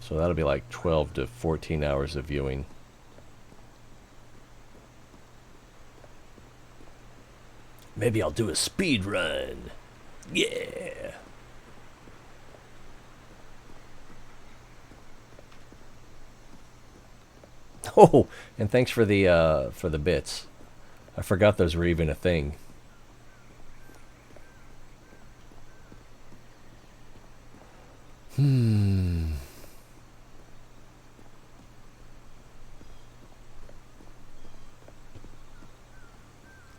So that'll be like 12 to 14 hours of viewing. Maybe I'll do a speed run. Yeah. Oh, and thanks for the bits. I forgot those were even a thing.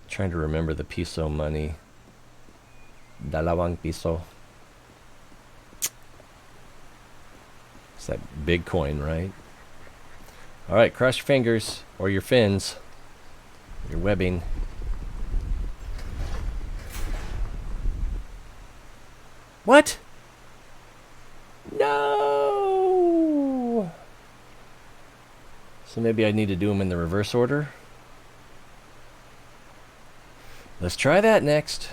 Trying to remember the peso money. Dalawang piso. It's that big coin, right? All right, cross your fingers or your fins, your webbing. What? No! So maybe I need to do them in the reverse order. Let's try that next.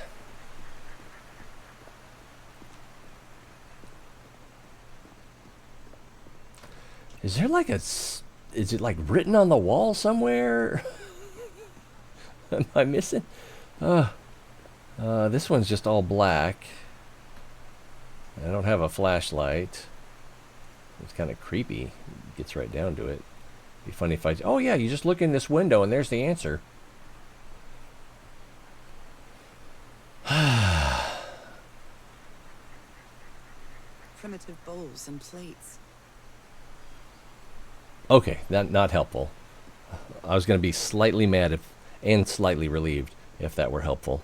Is there like is it like written on the wall somewhere? Am I missing? This one's just all black. I don't have a flashlight. It's kind of creepy. It gets right down to it. Be funny if I... Oh, yeah, you just look in this window and there's the answer. Primitive bowls and plates. Okay, not helpful. I was going to be slightly mad and slightly relieved if that were helpful.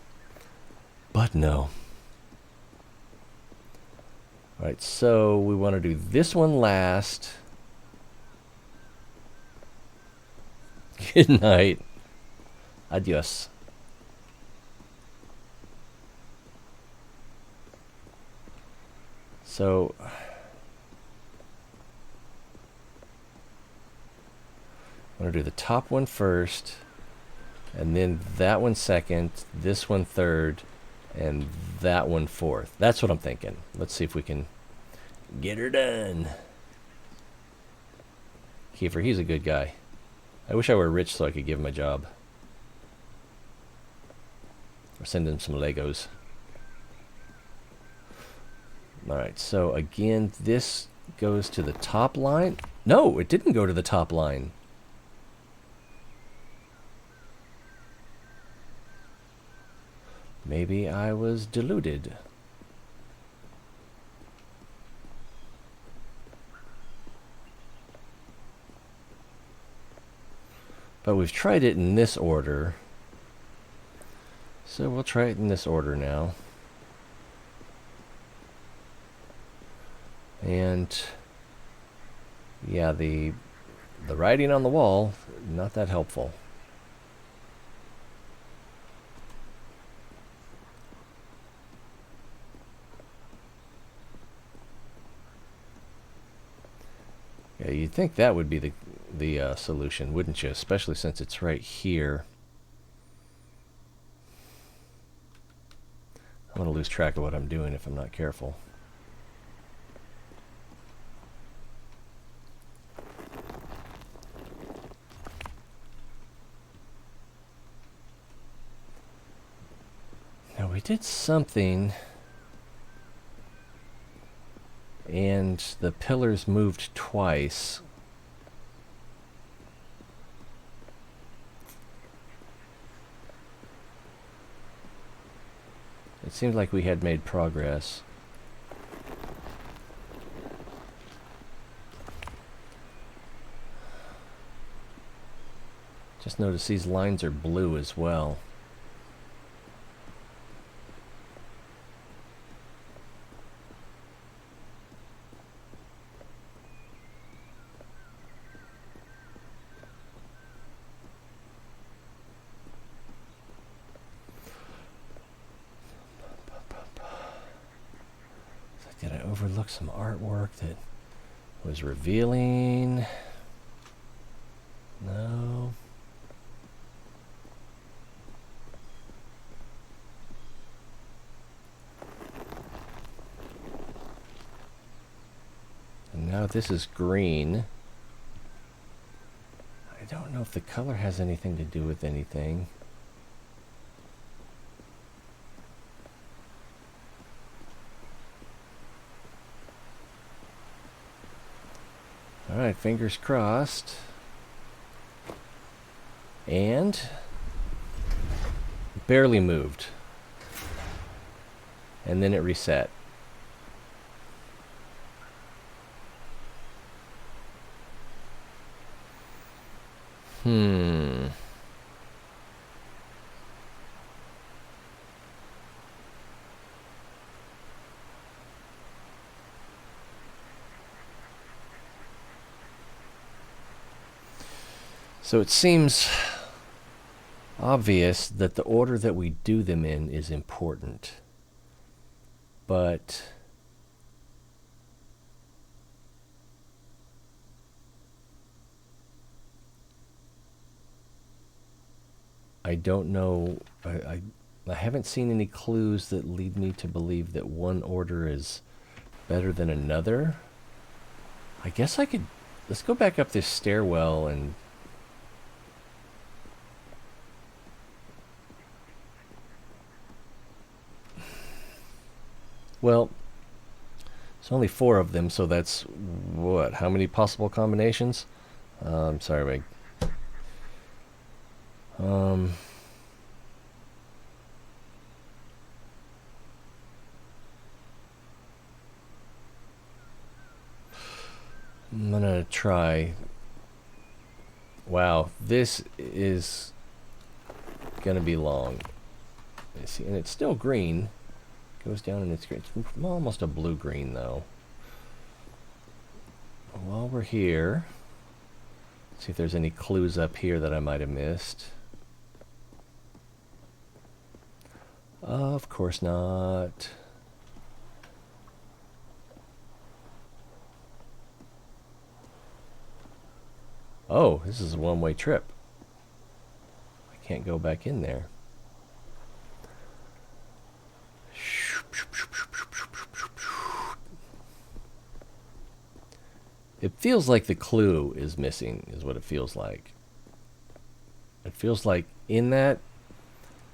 But no. Alright, so we want to do this one last. Good night. Adios. So... I'm going to do the top one first, and then that one second, this one third, and that one fourth. That's what I'm thinking. Let's see if we can get her done. Kiefer, he's a good guy. I wish I were rich so I could give him a job. Or send him some Legos. Alright, so again, this goes to the top line. No, it didn't go to the top line. Maybe I was deluded. But we've tried it in this order. So we'll try it in this order now. And yeah, the writing on the wall, not that helpful. Yeah, you'd think that would be the solution, wouldn't you? Especially since it's right here. I'm going to lose track of what I'm doing if I'm not careful. Now we did something... and the pillars moved twice. It seems like we had made progress. Just notice these lines are blue as well. Did I overlook some artwork that was revealing? No. And now this is green. I don't know if the color has anything to do with anything. Alright, fingers crossed. And barely moved. And then it reset. So it seems obvious that the order that we do them in is important. But I don't know. I haven't seen any clues that lead me to believe that one order is better than another. I guess I could... Let's go back up this stairwell and... Well, it's only 4 of them, so that's, what, how many possible combinations? Sorry, Meg. I'm gonna try. Wow, this is gonna be long. Let's see, and it's still green. Goes down and it's green. It's almost a blue-green though. While we're here, let's see if there's any clues up here that I might have missed. Of course not. Oh, this is a one-way trip. I can't go back in there. It feels like the clue is missing, is what it feels like. It feels like in that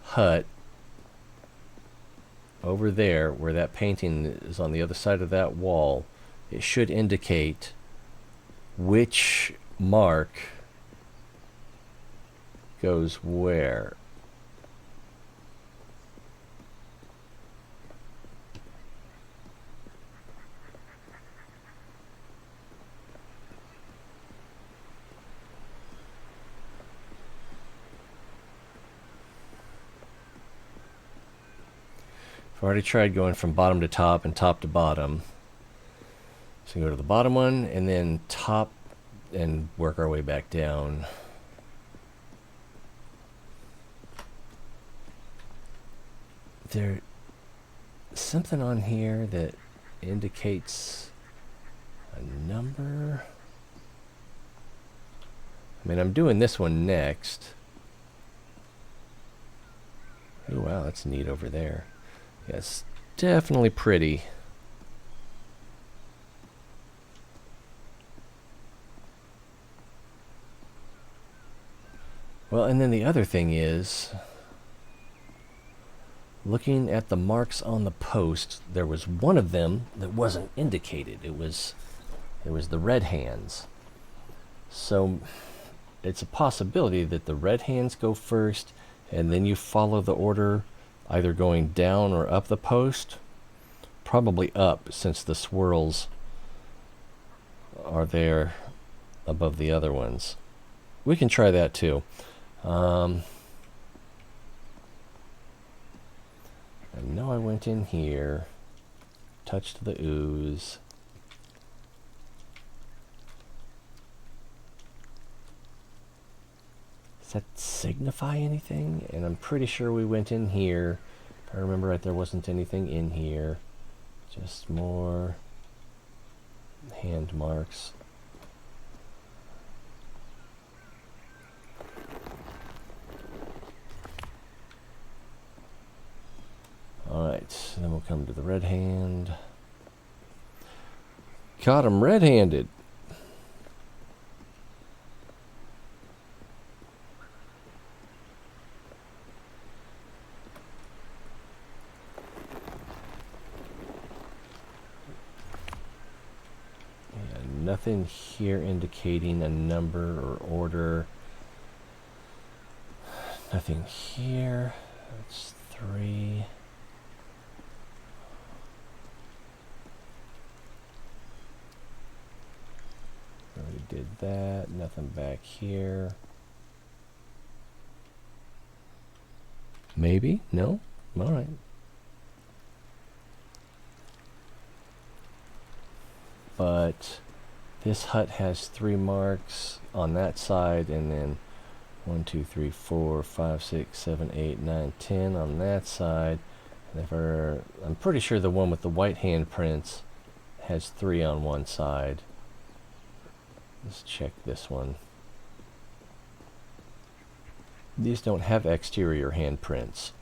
hut over there, where that painting is on the other side of that wall, it should indicate which mark goes where. I've already tried going from bottom to top and top to bottom. So go to the bottom one and then top and work our way back down. There's something on here that indicates a number. I mean, I'm doing this one next. Oh wow, that's neat over there. Yes, definitely pretty. Well, and then the other thing is, looking at the marks on the post, there was one of them that wasn't indicated. It was the red hands. So it's a possibility that the red hands go first, and then you follow the order, either going down or up the post. Probably up, since the swirls are there above the other ones. We can try that too. I know I went in here, touched the ooze. Does that signify anything? And I'm pretty sure we went in here. If I remember right, there wasn't anything in here. Just more hand marks. Alright, so then we'll come to the red hand. Caught him red-handed. Yeah, nothing here indicating a number or order. Nothing here. That's 3. Already did that. Nothing back here. Maybe? No? Alright. But this hut has 3 marks on that side, and then 1, 2, 3, 4, 5, 6, 7, 8, 9, 10 on that side. And I'm pretty sure the one with the white handprints has 3 on one side. Let's check this one. These don't have exterior handprints.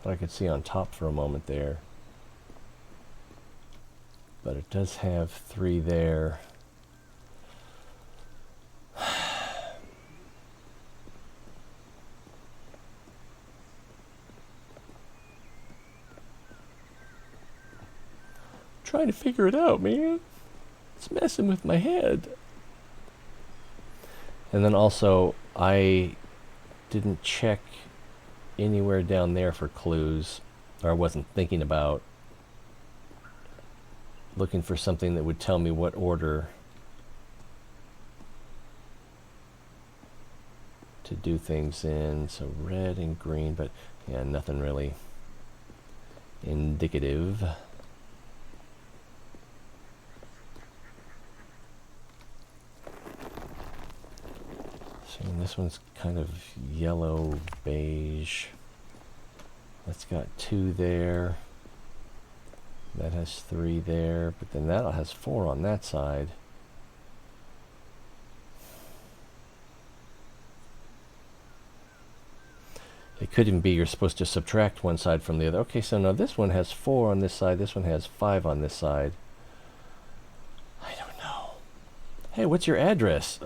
I could see on top for a moment there. But it does have 3 there. trying to figure it out, man. It's messing with my head. And then also, I didn't check anywhere down there for clues, or I wasn't thinking about looking for something that would tell me what order to do things in. So red and green, but yeah, nothing really indicative. So this one's kind of yellow beige. That's got 2 there. That has 3 there, but then that has 4 on that side. It could even be you're supposed to subtract one side from the other. Okay, so now this one has 4 on this side, this one has 5 on this side. I don't know. Hey, what's your address?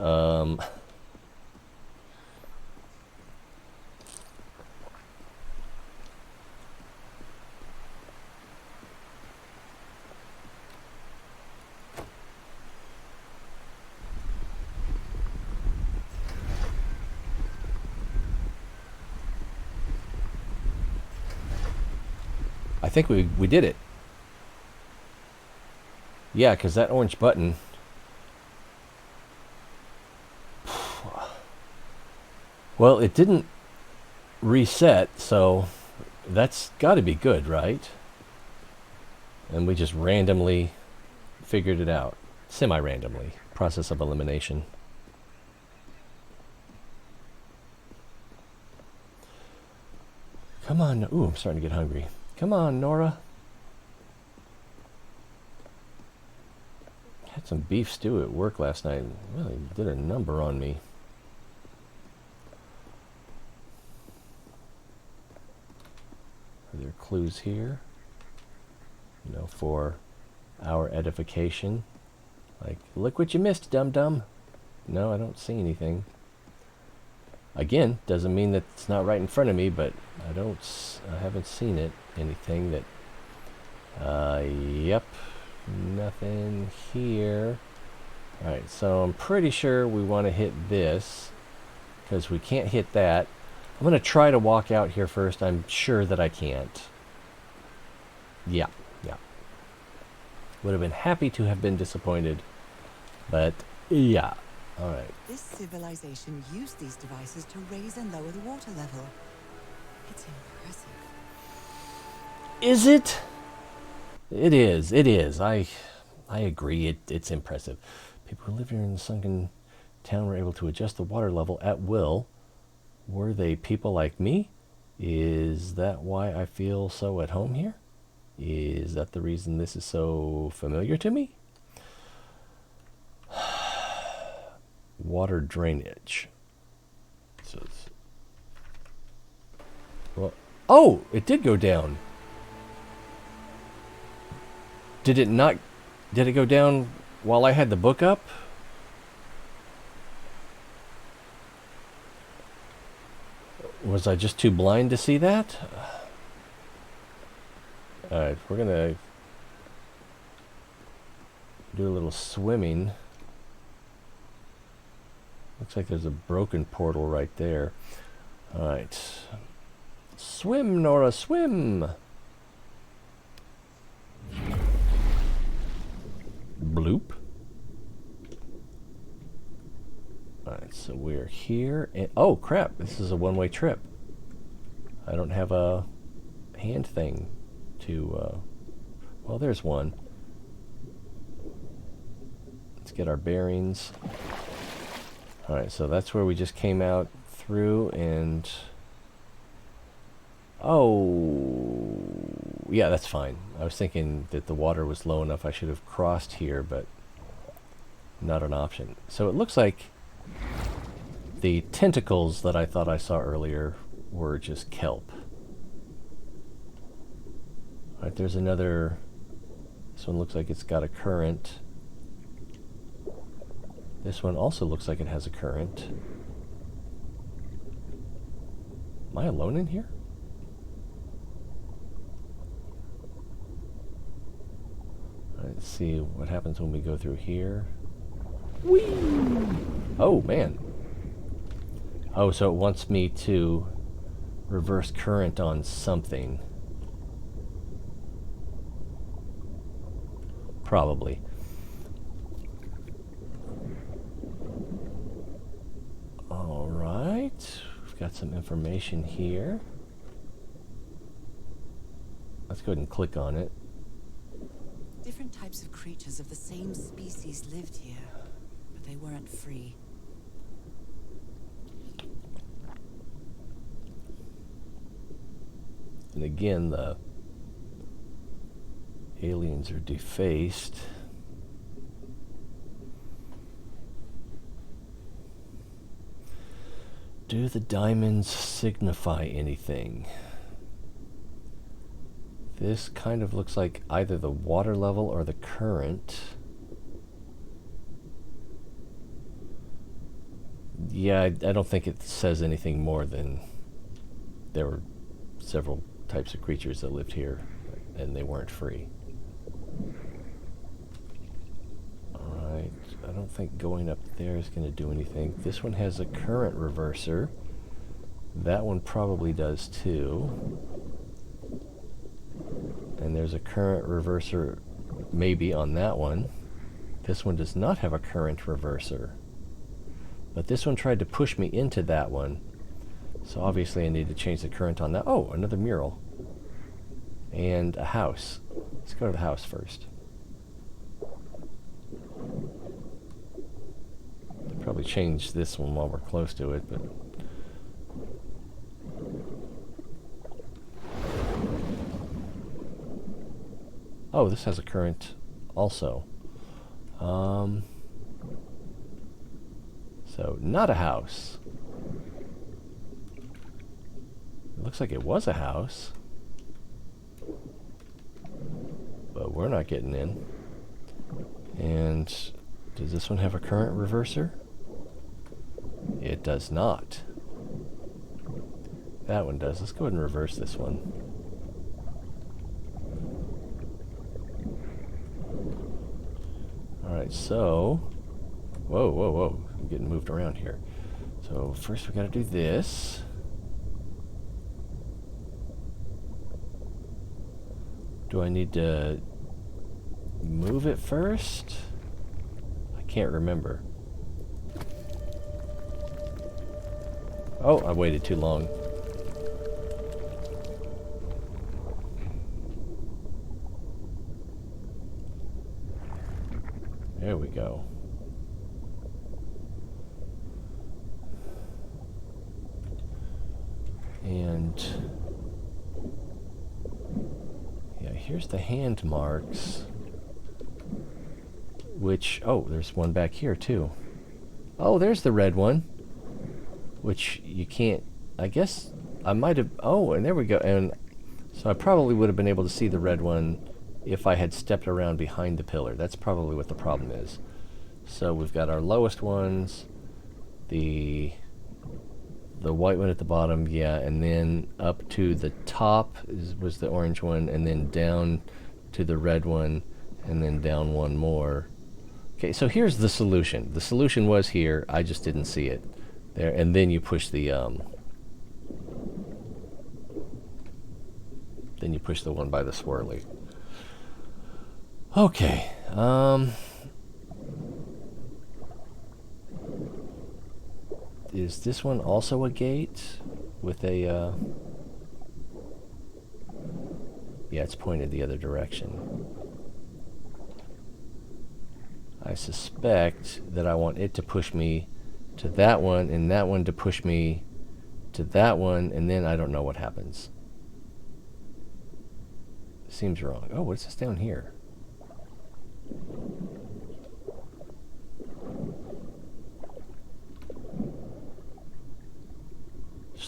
I think we did it. Yeah, because that orange button. Well, it didn't reset, so that's got to be good, right? And we just randomly figured it out. Semi-randomly. Process of elimination. Come on. Ooh, I'm starting to get hungry. Come on, Norah. Had some beef stew at work last night. Really did a number on me. Are there clues here? You know, for our edification. Like, look what you missed, dum-dum. No, I don't see anything. Again, doesn't mean that it's not right in front of me, but I haven't seen it. Anything that, yep, nothing here. Alright, so I'm pretty sure we want to hit this, because we can't hit that. I'm going to try to walk out here first. I'm sure that I can't. Yeah. Would have been happy to have been disappointed, but yeah. Alright. This civilization used these devices to raise and lower the water level. It's impressive. Is it? It is. I agree. It's impressive. People who live here in the sunken town were able to adjust the water level at will. Were they people like me? Is that why I feel so at home here? Is that the reason this is so familiar to me? Water drainage. So well, oh, it did go down. Did it not? Did it go down while I had the book up? Was I just too blind to see that? Alright, we're gonna do a little swimming. Looks like there's a broken portal right there. Alright. Swim, Norah, swim! Bloop. Alright, so we're here, and oh crap, this is a one-way trip. I don't have a hand thing to, well, there's one. Let's get our bearings. Alright, so that's where we just came out through, and oh, yeah, that's fine. I was thinking that the water was low enough I should have crossed here, but not an option. So it looks like the tentacles that I thought I saw earlier were just kelp. Alright, there's another. This one looks like it's got a current. This one also looks like it has a current. Am I alone in here? Let's see what happens when we go through here. Whee! Oh, man. Oh, so it wants me to reverse current on something. Probably. All right. We've got some information here. Let's go ahead and click on it. Different types of creatures of the same species lived here, but they weren't free. And again, the aliens are defaced. Do the diamonds signify anything? This kind of looks like either the water level or the current. Yeah, I don't think it says anything more than there were several types of creatures that lived here and they weren't free. Alright, I don't think going up there is going to do anything. This one has a current reverser. That one probably does too. And there's a current reverser maybe on that one. This one does not have a current reverser. But this one tried to push me into that one. So obviously I need to change the current on that. Oh, another mural. And a house. Let's go to the house first. Probably change this one while we're close to it, but... Oh, this has a current also. So, not a house. It looks like it was a house. But we're not getting in. And does this one have a current reverser? It does not. That one does. Let's go ahead and reverse this one. Alright, so... Whoa, whoa, whoa. I'm getting moved around here. So first we gotta do this. Do I need to move it first? I can't remember. Oh, I waited too long. There we go. And yeah, here's the hand marks. Which, oh, there's one back here too. Oh, there's the red one. Which you can't, I guess I might have, oh, and there we go. And so I probably would have been able to see the red one if I had stepped around behind the pillar. That's probably what the problem is. So we've got our lowest ones, the white one at the bottom, yeah, and then up to the top was the orange one, and then down to the red one, and then down one more. Okay, so here's the solution. The solution was here, I just didn't see it. There, and then you push the one by the swirly. Okay, is this one also a gate with a, yeah, it's pointed the other direction. I suspect that I want it to push me to that one, and that one to push me to that one, and then I don't know what happens. Seems wrong. Oh, what's this down here?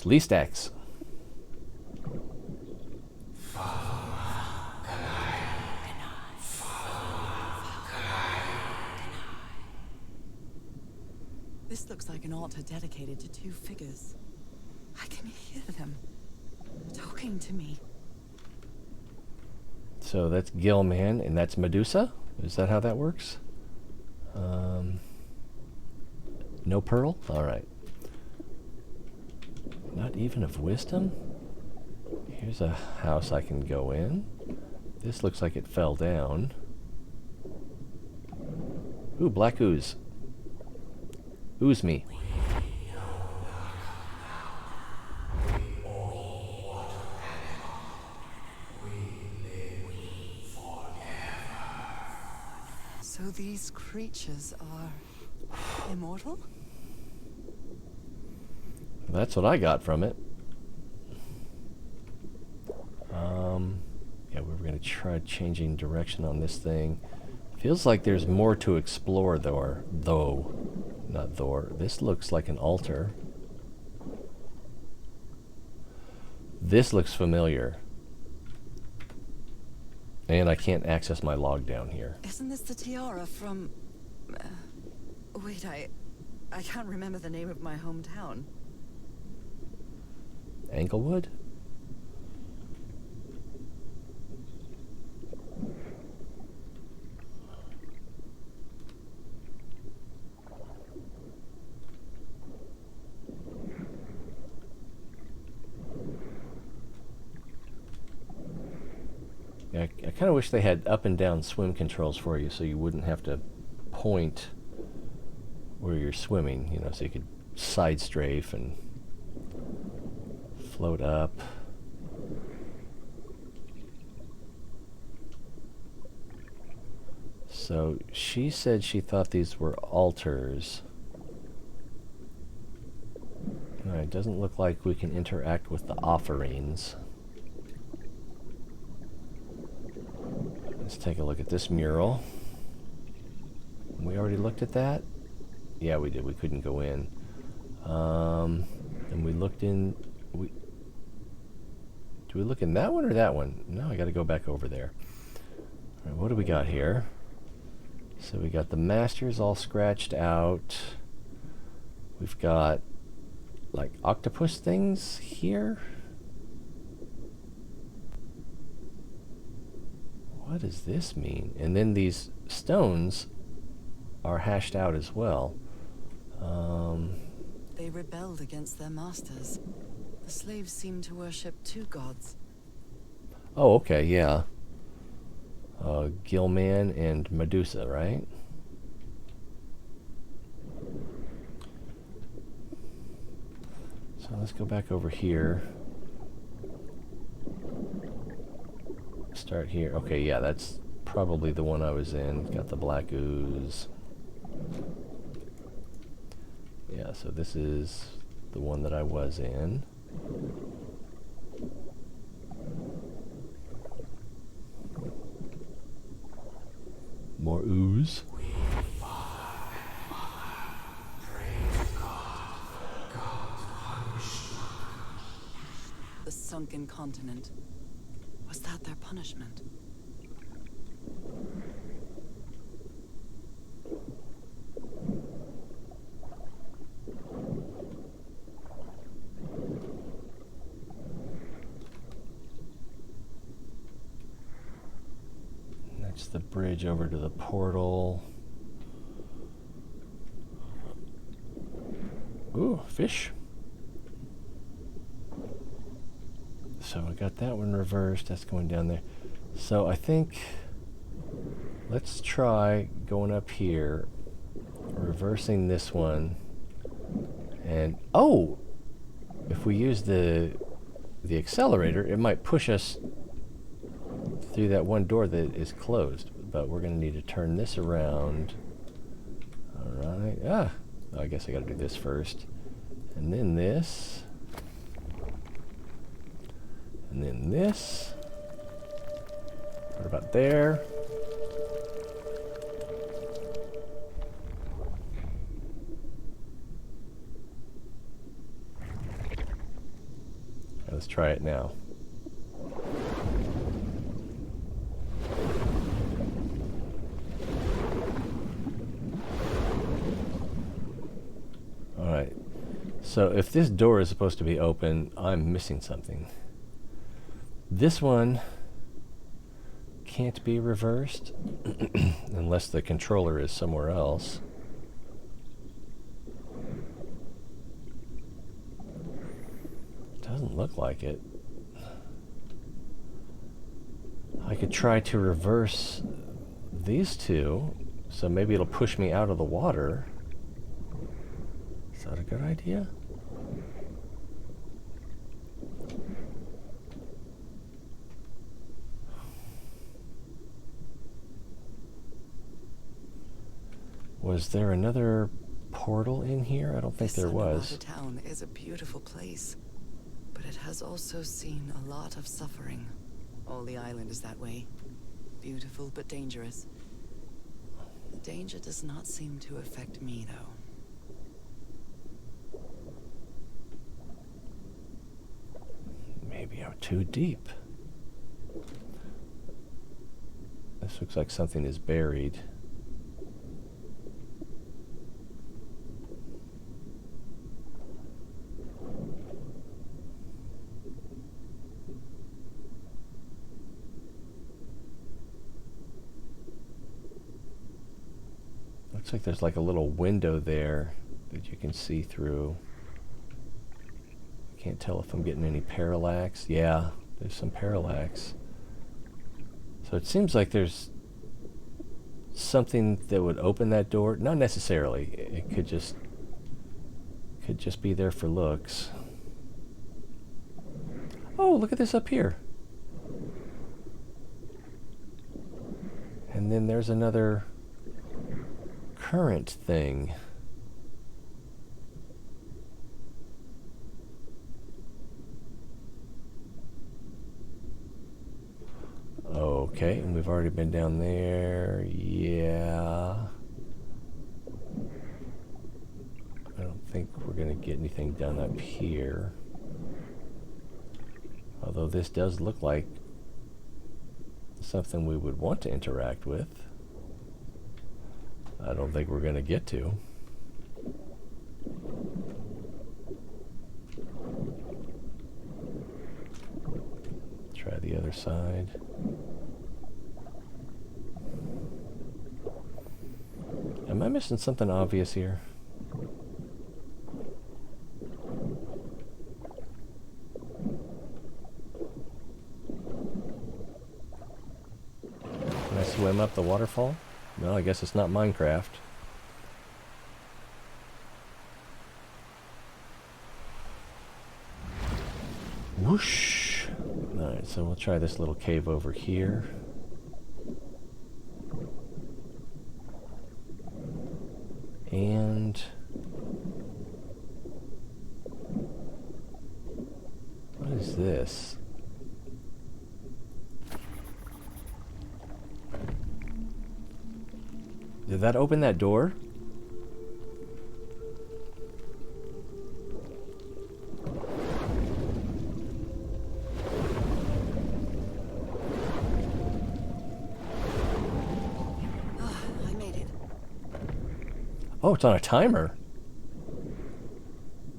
Least X. This looks like an altar dedicated to two figures. I can hear them talking to me. So that's Gilman, and that's Medusa? Is that how that works? No pearl? Alright. Not even of wisdom? Here's a house I can go in. This looks like it fell down. Ooh, black ooze. Ooze me. So these creatures are immortal? That's what I got from it. Yeah, we were going to try changing direction on this thing. Feels like there's more to explore, though. Not Thor. This looks like an altar. This looks familiar. And I can't access my log down here. Isn't this the tiara from... wait, I can't remember the name of my hometown. Englewood? Yeah, I kind of wish they had up and down swim controls for you so you wouldn't have to point where you're swimming, you know, so you could side strafe and float up. So she said she thought these were altars. Alright, it doesn't look like we can interact with the offerings. Let's take a look at this mural. We already looked at that? Yeah, we did. We couldn't go in. And we looked in... Do we look in that one or that one? No, I got to go back over there. All right, what do we got here? So we got the masters all scratched out. We've got like octopus things here. What does this mean? And then these stones are hashed out as well. They rebelled against their masters. The slaves seem to worship two gods. Oh, okay, yeah. Gilman and Medusa, right? So let's go back over here. Start here. Okay, yeah, that's probably the one I was in. Got the black ooze. Yeah, so this is the one that I was in. More ooze. The sunken continent. Was that their punishment? That's the bridge over to the portal. Ooh, fish. So I got that one reversed. That's going down there. So I think let's try going up here, reversing this one, and oh, if we use the accelerator, it might push us through that one door that is closed. But we're going to need to turn this around. All right. I guess I got to do this first, and then this. And then this. What about there? Let's try it now. All right. So if this door is supposed to be open, I'm missing something. This one can't be reversed unless the controller is somewhere else. Doesn't look like it. I could try to reverse these two, so maybe it'll push me out of the water. Is that a good idea? Was there another portal in here? I don't think there was. This town is a beautiful place, but it has also seen a lot of suffering. All the island is that way. Beautiful but dangerous. The danger does not seem to affect me, though. Maybe I'm too deep. This looks like something is buried. Looks like there's like a little window there that you can see through. I can't tell if I'm getting any parallax. Yeah, there's some parallax. So it seems like there's something that would open that door. Not necessarily. It could just be there for looks. Oh, look at this up here. And then there's another current thing. Okay, and we've already been down there. Yeah. I don't think we're going to get anything done up here. Although this does look like something we would want to interact with. I don't think we're going to get to. Try the other side. Am I missing something obvious here? Can I swim up the waterfall? No, I guess it's not Minecraft. Whoosh! Alright, so we'll try this little cave over here. And what is this? Did that open that door? I made it. Oh, it's on a timer.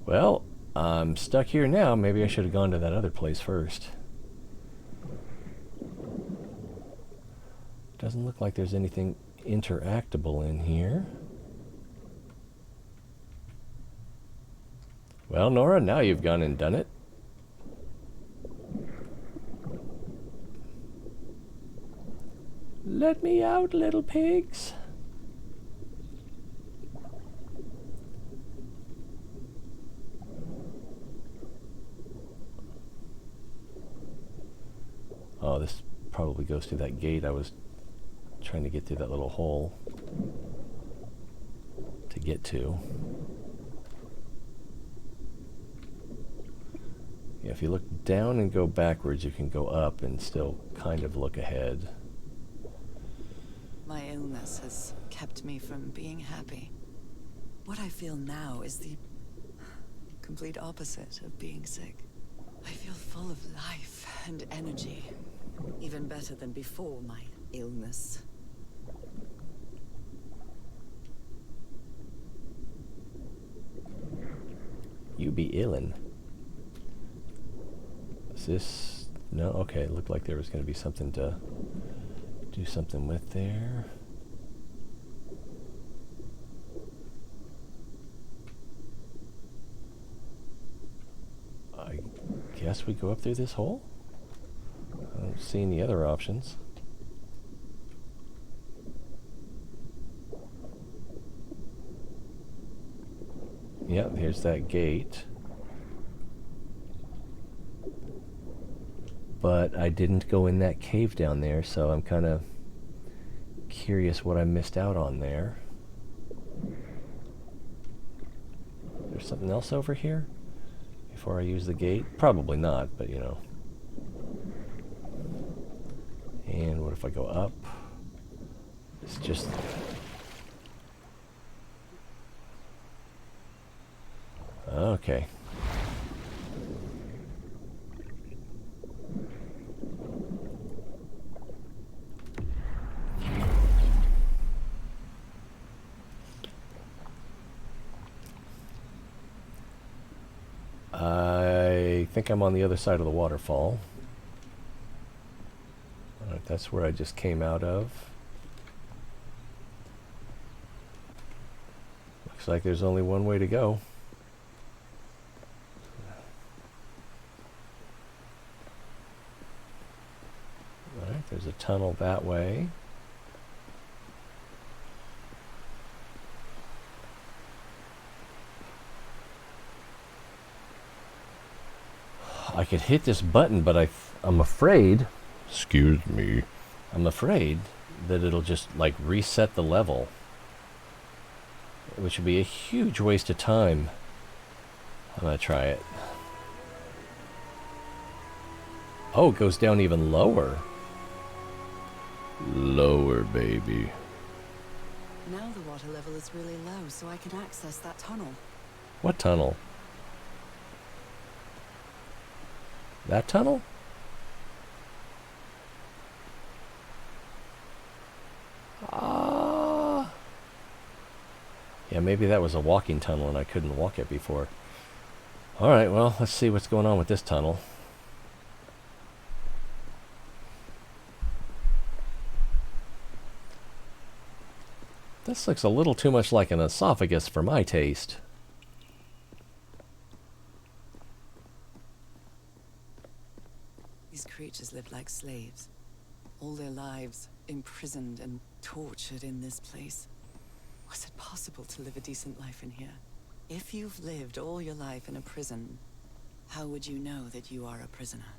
Well, I'm stuck here now. Maybe I should have gone to that other place first. Doesn't look like there's anything interactable in here. Well, Nora, now you've gone and done it. Let me out, little pigs. Oh, this probably goes through that gate. I was trying to get through that little hole to get to. Yeah, if you look down and go backwards, you can go up and still kind of look ahead. My illness has kept me from being happy. What I feel now is the complete opposite of being sick. I feel full of life and energy, even better than before my illness. You be illin'. Is this... No? Okay, it looked like there was going to be something to do something with there. I guess we go up through this hole? I don't see any other options. Yep, here's that gate. But I didn't go in that cave down there, so I'm kind of curious what I missed out on there. There's something else over here before I use the gate? Probably not, but you know. And what if I go up? It's just... Okay. I think I'm on the other side of the waterfall. Alright, that's where I just came out of. Looks like there's only one way to go. Alright, there's a tunnel that way. I could hit this button, but I'm afraid, excuse me, I'm afraid that it'll just like reset the level, which would be a huge waste of time. I'm gonna try it. Oh, it goes down even lower. Lower, baby. Now the water level is really low, so I can access that tunnel. What tunnel? That tunnel? Ah. Yeah, maybe that was a walking tunnel and I couldn't walk it before. Alright, well, let's see what's going on with this tunnel. This looks a little too much like an esophagus for my taste. These creatures lived like slaves, all their lives imprisoned and tortured in this place. Was it possible to live a decent life in here? If you've lived all your life in a prison, how would you know that you are a prisoner?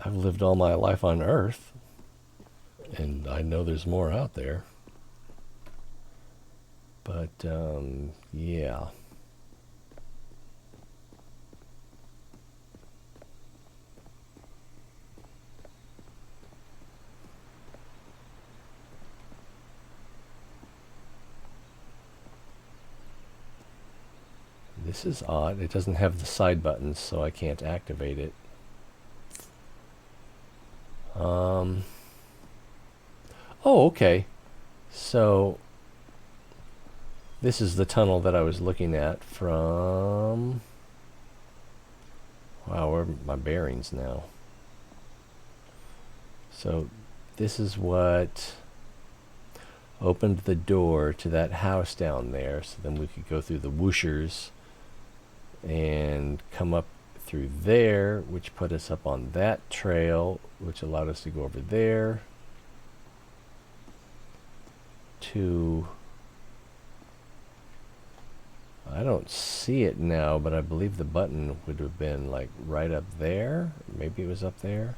I've lived all my life on Earth, and I know there's more out there. But, yeah. This is odd. It doesn't have the side buttons, so I can't activate it. Oh, okay. So, this is the tunnel that I was looking at from... Wow, where are my bearings now? So, this is what opened the door to that house down there, so then we could go through the whooshers and come up through there, which put us up on that trail, which allowed us to go over there to... I don't see it now, but I believe the button would have been like right up there. Maybe it was up there.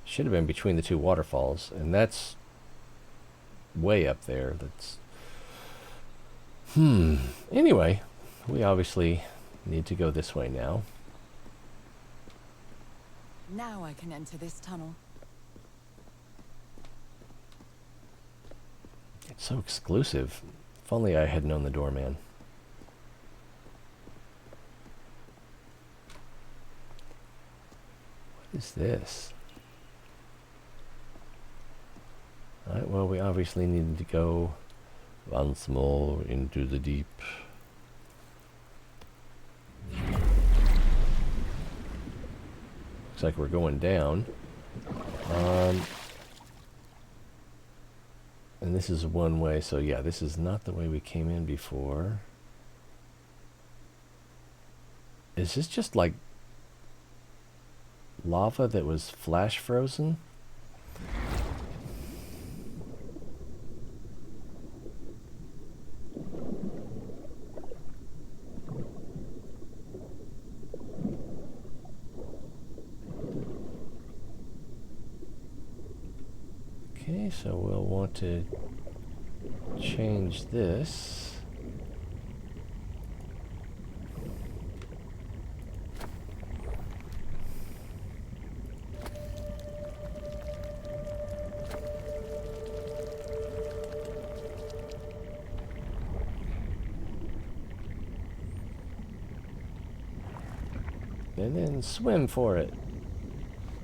Should have been between the two waterfalls, and that's way up there. That's... Anyway, we obviously need to go this way now. Now I can enter this tunnel. It's so exclusive. If only I had known the doorman. What is this? Alright, well, we obviously needed to go once more into the deep. Looks like we're going down. And this is one way, so yeah, this is not the way we came in before. Is this just like lava that was flash frozen? Okay, so we'll want to change this. And then swim for it.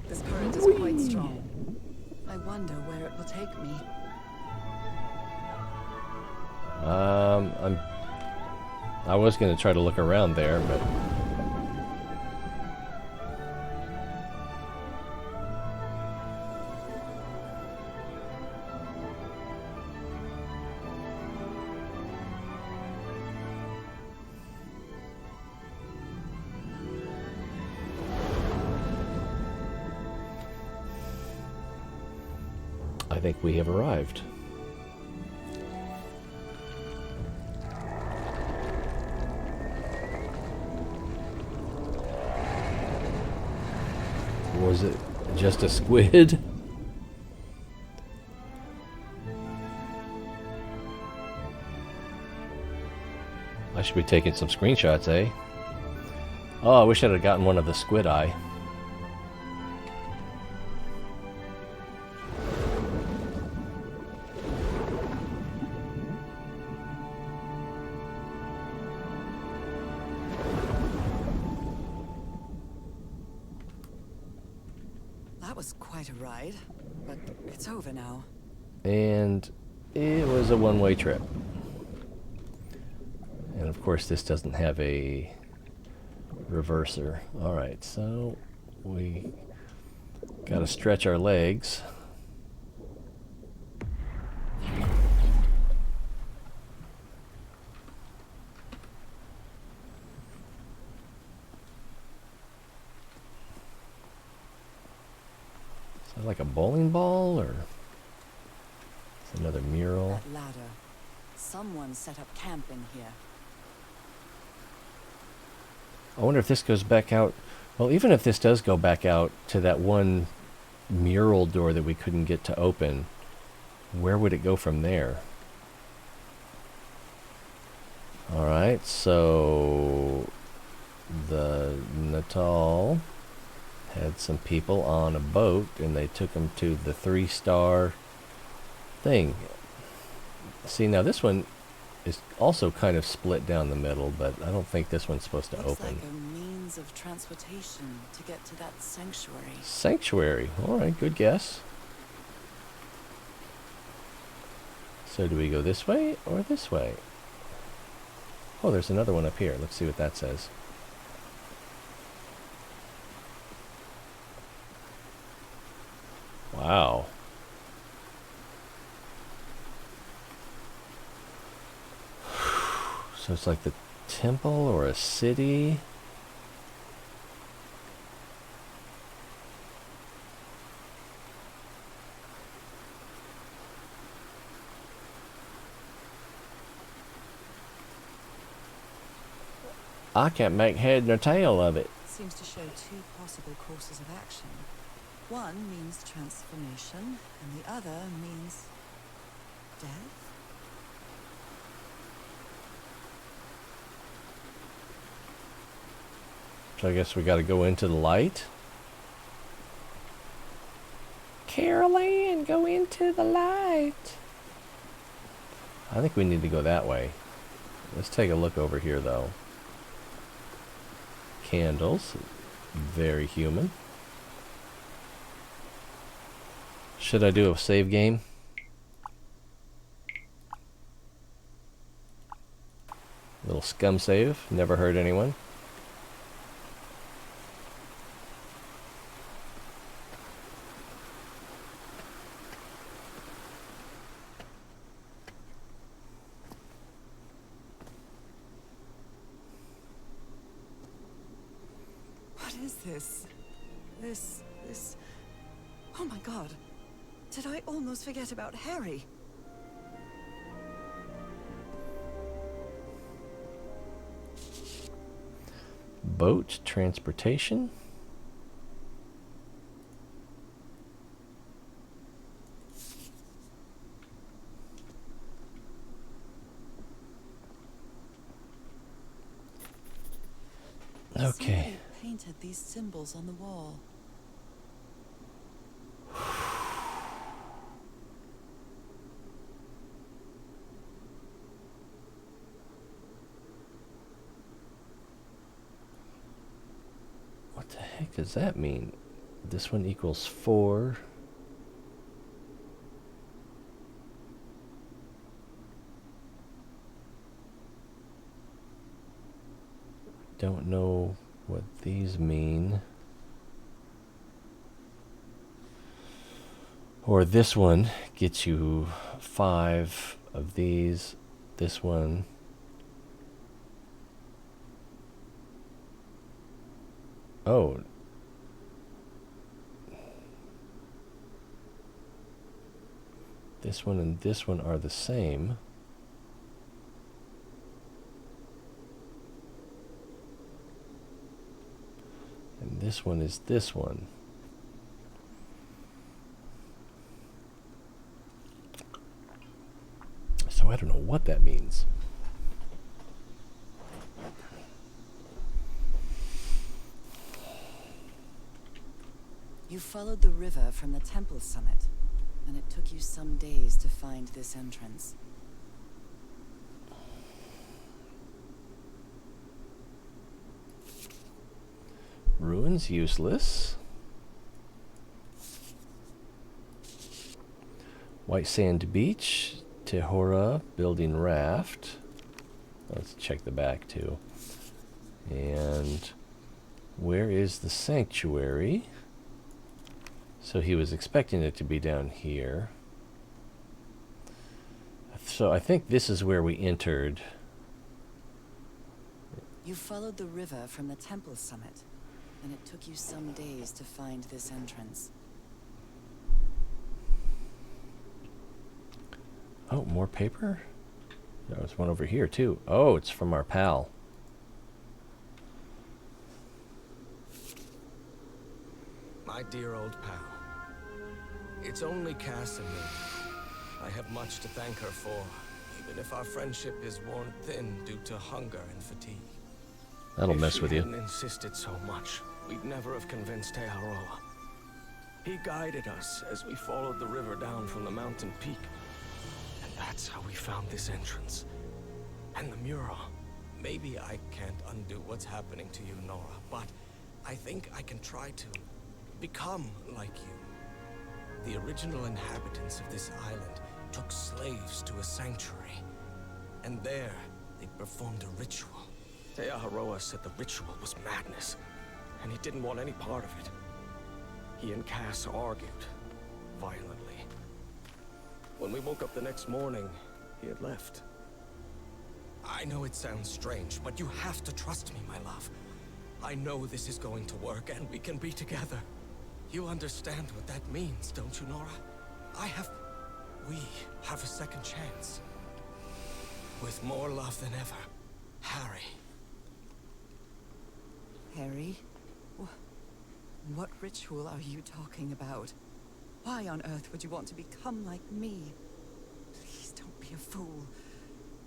This current is quite strong. I wonder where it will take me. I was going to try to look around there, but I think we have arrived. Was it just a squid? I should be taking some screenshots, eh? Oh, I wish I'd have gotten one of the squid eye. That was quite a ride, but it's over now. And it was a one-way trip. And of course this doesn't have a reverser. Alright, so we gotta stretch our legs. Is that like a bowling ball, or it's another mural? That ladder. Someone set up camp in here. I wonder if this goes back out. Well, even if this does go back out to that one mural door that we couldn't get to open, where would it go from there? Alright, so the Natal had some people on a boat and they took them to the 3-star thing. See, now this one is also kind of split down the middle, but I don't think this one's supposed to Looks open. like a means of transportation to get to that sanctuary. Sanctuary. Alright, good guess. So do we go this way or this way? Oh, there's another one up here. Let's see what that says. Wow. So it's like the temple or a city. I can't make head nor tail of it. Seems to show two possible courses of action. One means transformation, and the other means death. So I guess we got to go into the light. Carol Ann, go into the light. I think we need to go that way. Let's take a look over here, though. Candles. Very human. Should I do a save game? Little scum save. Never hurt anyone. is this? This... Oh my god. Did I almost forget about Harry? Boat transportation? Okay. Somebody painted these symbols on the wall. What the heck does that mean? This one equals 4. Don't know what these mean. Or this one gets you 5 of these. This one. Oh. This one and this one are the same. And this one is this one. So I don't know what that means. You followed the river from the temple summit, and it took you some days to find this entrance. Ruins useless. White Sand Beach. Tehora building raft. Let's check the back too. And where is the sanctuary? So he was expecting it to be down here. So I think this is where we entered. You followed the river from the temple summit, and it took you some days to find this entrance. Oh, more paper? There's one over here too. Oh, it's from our pal. My dear old pal. It's only Cass and me. I have much to thank her for, even if our friendship is worn thin due to hunger and fatigue. That'll mess with If you. she hadn't insisted so much, we'd never have convinced Teharoa. He guided us as we followed the river down from the mountain peak. And that's how we found this entrance. And the mural. Maybe I can't undo what's happening to you, Norah, but I think I can try to become like you. The original inhabitants of this island took slaves to a sanctuary. And there, they performed a ritual. Teharoa said the ritual was madness, and he didn't want any part of it. He and Cass argued, violently. When we woke up the next morning, he had left. I know it sounds strange, but you have to trust me, my love. I know this is going to work, and we can be together. You understand what that means, don't you, Norah? We have a second chance. With more love than ever, Harry. Harry? What ritual are you talking about? Why on earth would you want to become like me? Please don't be a fool.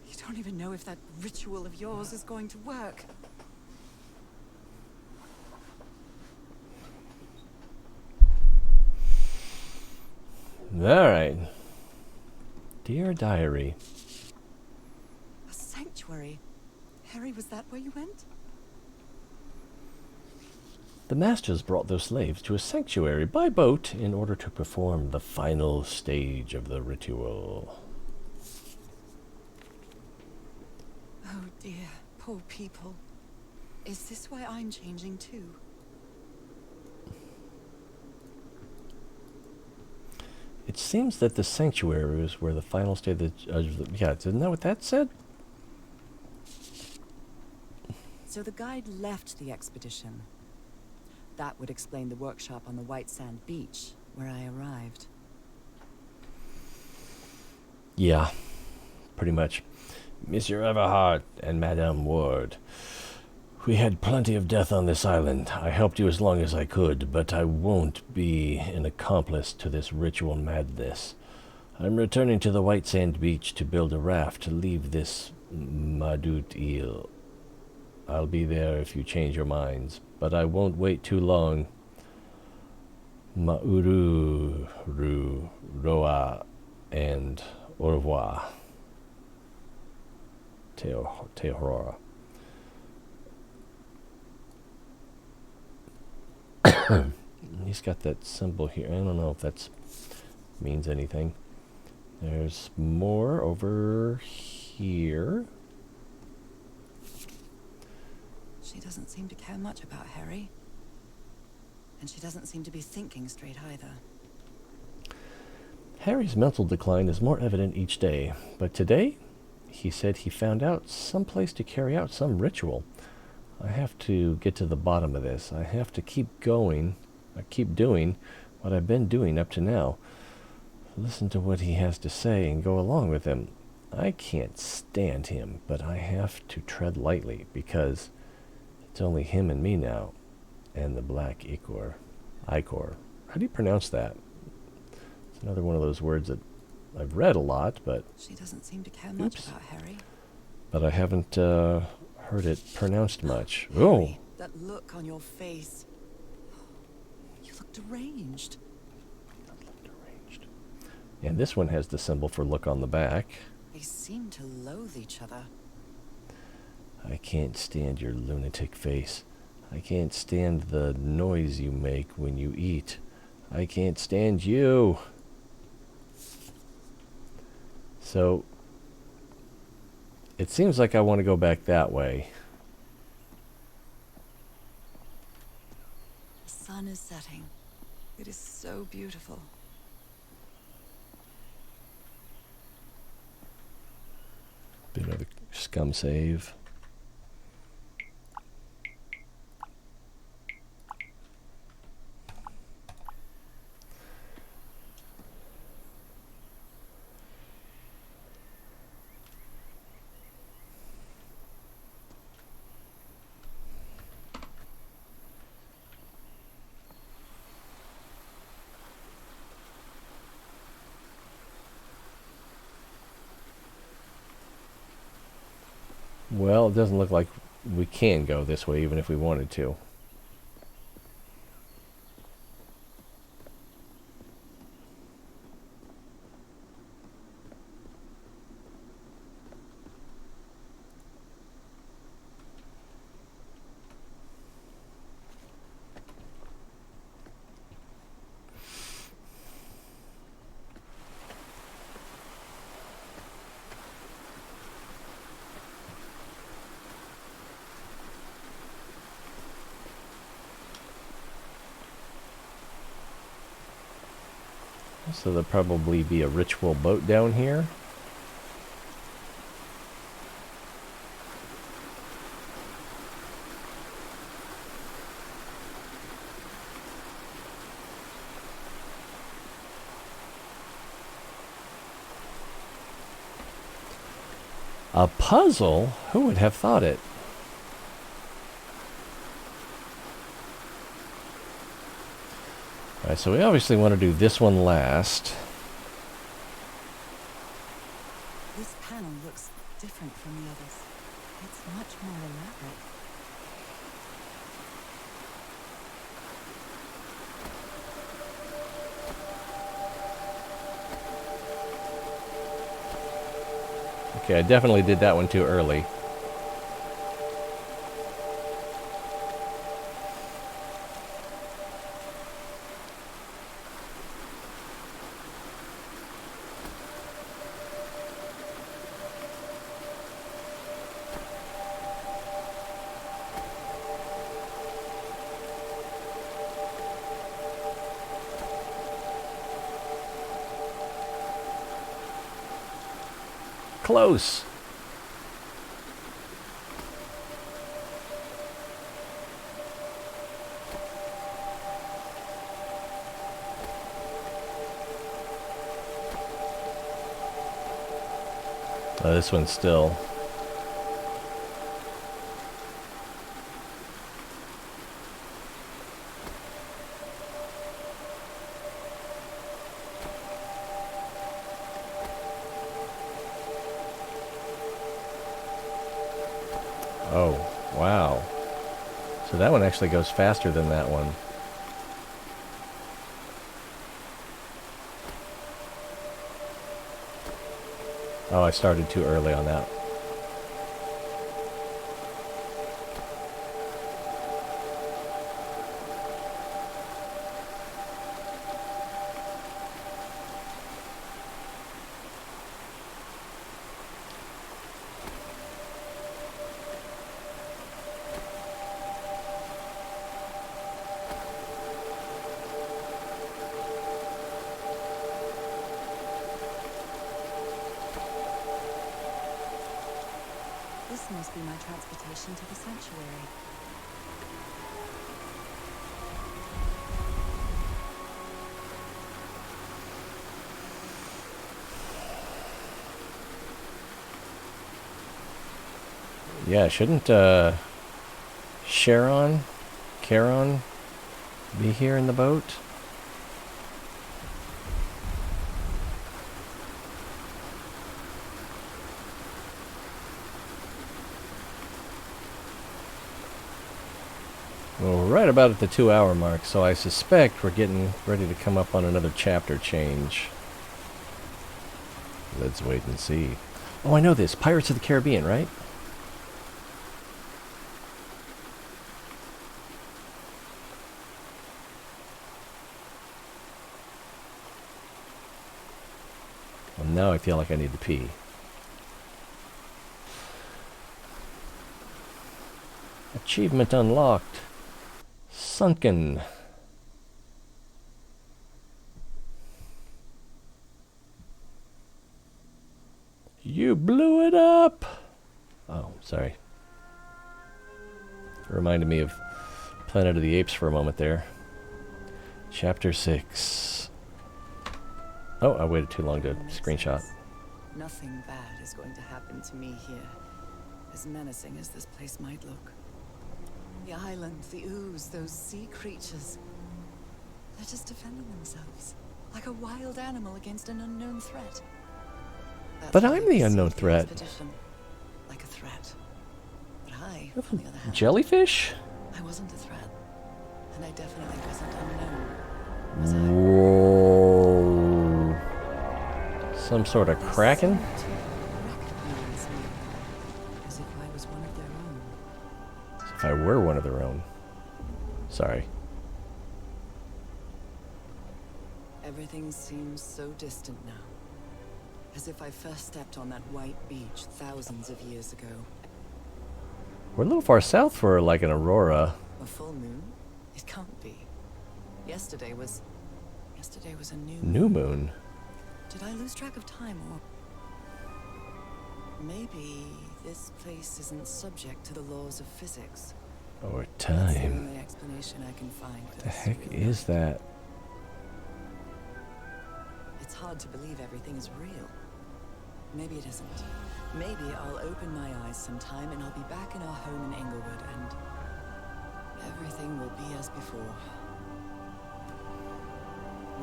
You don't even know if that ritual of yours is going to work. Alright. Dear Diary. A sanctuary? Harry, was that where you went? The masters brought their slaves to a sanctuary by boat in order to perform the final stage of the ritual. Oh dear, poor people. Is this why I'm changing too? It seems that the sanctuary is where the final stage of the... Yeah, isn't that what that said? So the guide left the expedition. That would explain the workshop on the white sand beach, where I arrived. Yeah, pretty much. Monsieur Everhart and Madame Ward. We had plenty of death on this island. I helped you as long as I could, but I won't be an accomplice to this ritual madness. I'm returning to the white sand beach to build a raft to leave this Madut Eel. I'll be there if you change your minds, but I won't wait too long. Mauru, Ru, Roa, and au revoir. Teorora. He's got that symbol here. I don't know if that means anything. There's more over here. She doesn't seem to care much about Harry. And she doesn't seem to be thinking straight either. Harry's mental decline is more evident each day, but today he said he found out some place to carry out some ritual. I have to get to the bottom of this. I have to keep going. I keep doing what I've been doing up to now. Listen to what he has to say and go along with him. I can't stand him, but I have to tread lightly because it's only him and me now, and the black ichor. Ichor. How do you pronounce that? It's another one of those words that I've read a lot, but... She doesn't seem to care much about Harry. But I haven't heard it pronounced much. Harry, Oh! that look on your face. You look deranged. Deranged. And this one has the symbol for look on the back. They seem to loathe each other. I can't stand your lunatic face. I can't stand the noise you make when you eat. I can't stand you. So, it seems like I want to go back that way. The sun is setting. It is so beautiful. Bit of a scum save. Well, it doesn't look like we can go this way, even if we wanted to. So there'll probably be a ritual boat down here. A puzzle? Who would have thought it? Alright, so we obviously want to do this one last. This panel looks different from the others. It's much more elaborate. Okay, I definitely did that one too early. Close. This one's still... Oh, wow. So that one actually goes faster than that one. Oh, I started too early on that. This must be my transportation to the sanctuary. Yeah, shouldn't Charon be here in the boat? Well, we're right about at the 2-hour mark, so I suspect we're getting ready to come up on another chapter change. Let's wait and see. Oh, I know this. Pirates of the Caribbean, right? Well, now I feel like I need to pee. Achievement unlocked. Sunken. You blew it up! Oh, sorry. It reminded me of Planet of the Apes for a moment there. Chapter 6. Oh, I waited too long to screenshot. Nothing bad is going to happen to me here, as menacing as this place might look. The island, the ooze, those sea creatures. They're just defending themselves, like a wild animal against an unknown threat. That's But how I'm they the unknown perceive threat. expedition, like a threat. But I, on the other hand, Jellyfish? I wasn't a threat, and I definitely wasn't unknown. Was I? Whoa. Some sort of They kraken? seemed to recognize me, as if I was one of their own. If I were one of their own. Sorry. Everything seems so distant now. As if I first stepped on that white beach thousands of years ago. We're a little far south for like an aurora. A full moon? It can't be. Yesterday was a New moon. Did I lose track of time, or maybe this place isn't subject to the laws of physics? Or That's the time. only explanation I can find. What the heck is that? It's hard to believe everything is real. Maybe it isn't. Maybe I'll open my eyes sometime and I'll be back in our home in Englewood and everything will be as before.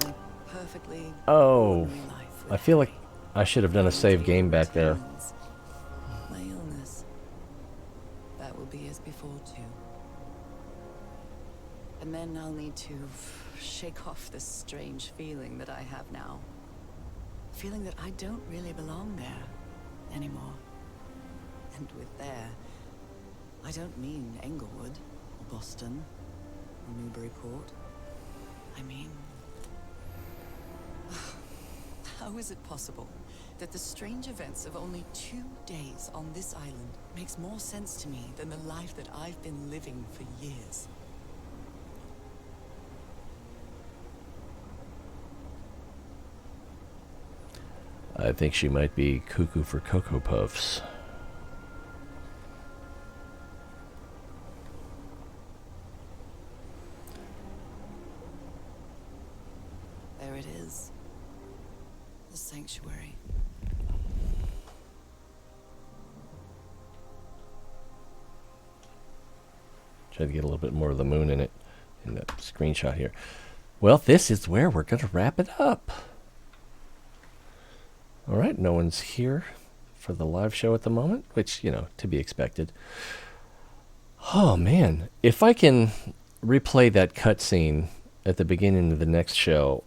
My perfectly Oh, ordinary life with I feel like Harry. I should have done a save game back there. Routines. My illness. That will be as before too. And then I'll need to shake off this strange feeling that I have now. Feeling that I don't really belong there anymore. And with there, I don't mean Englewood or Boston or Newburyport. I mean, how is it possible that the strange events of only 2 days on this island makes more sense to me than the life that I've been living for years? I think she might be cuckoo for Cocoa Puffs. There it is. The sanctuary. Try to get a little bit more of the moon in it, in that screenshot here. Well, this is where we're going to wrap it up. All right, no one's here for the live show at the moment, which, to be expected. Oh, man. If I can replay that cutscene at the beginning of the next show,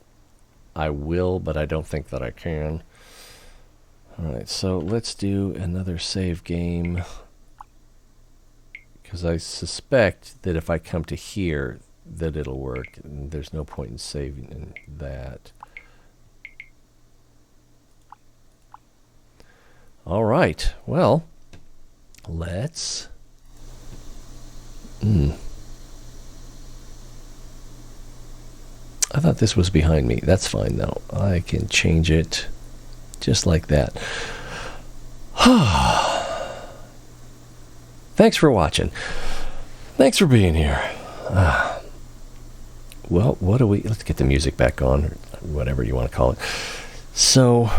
I will, but I don't think that I can. All right, so let's do another save game. Because I suspect that if I come to here, that it'll work. And there's no point in saving in that. All right. Well, let's... I thought this was behind me. That's fine, though. I can change it just like that. Thanks for watching. Thanks for being here. Well, what do we... Let's get the music back on, or whatever you want to call it. So...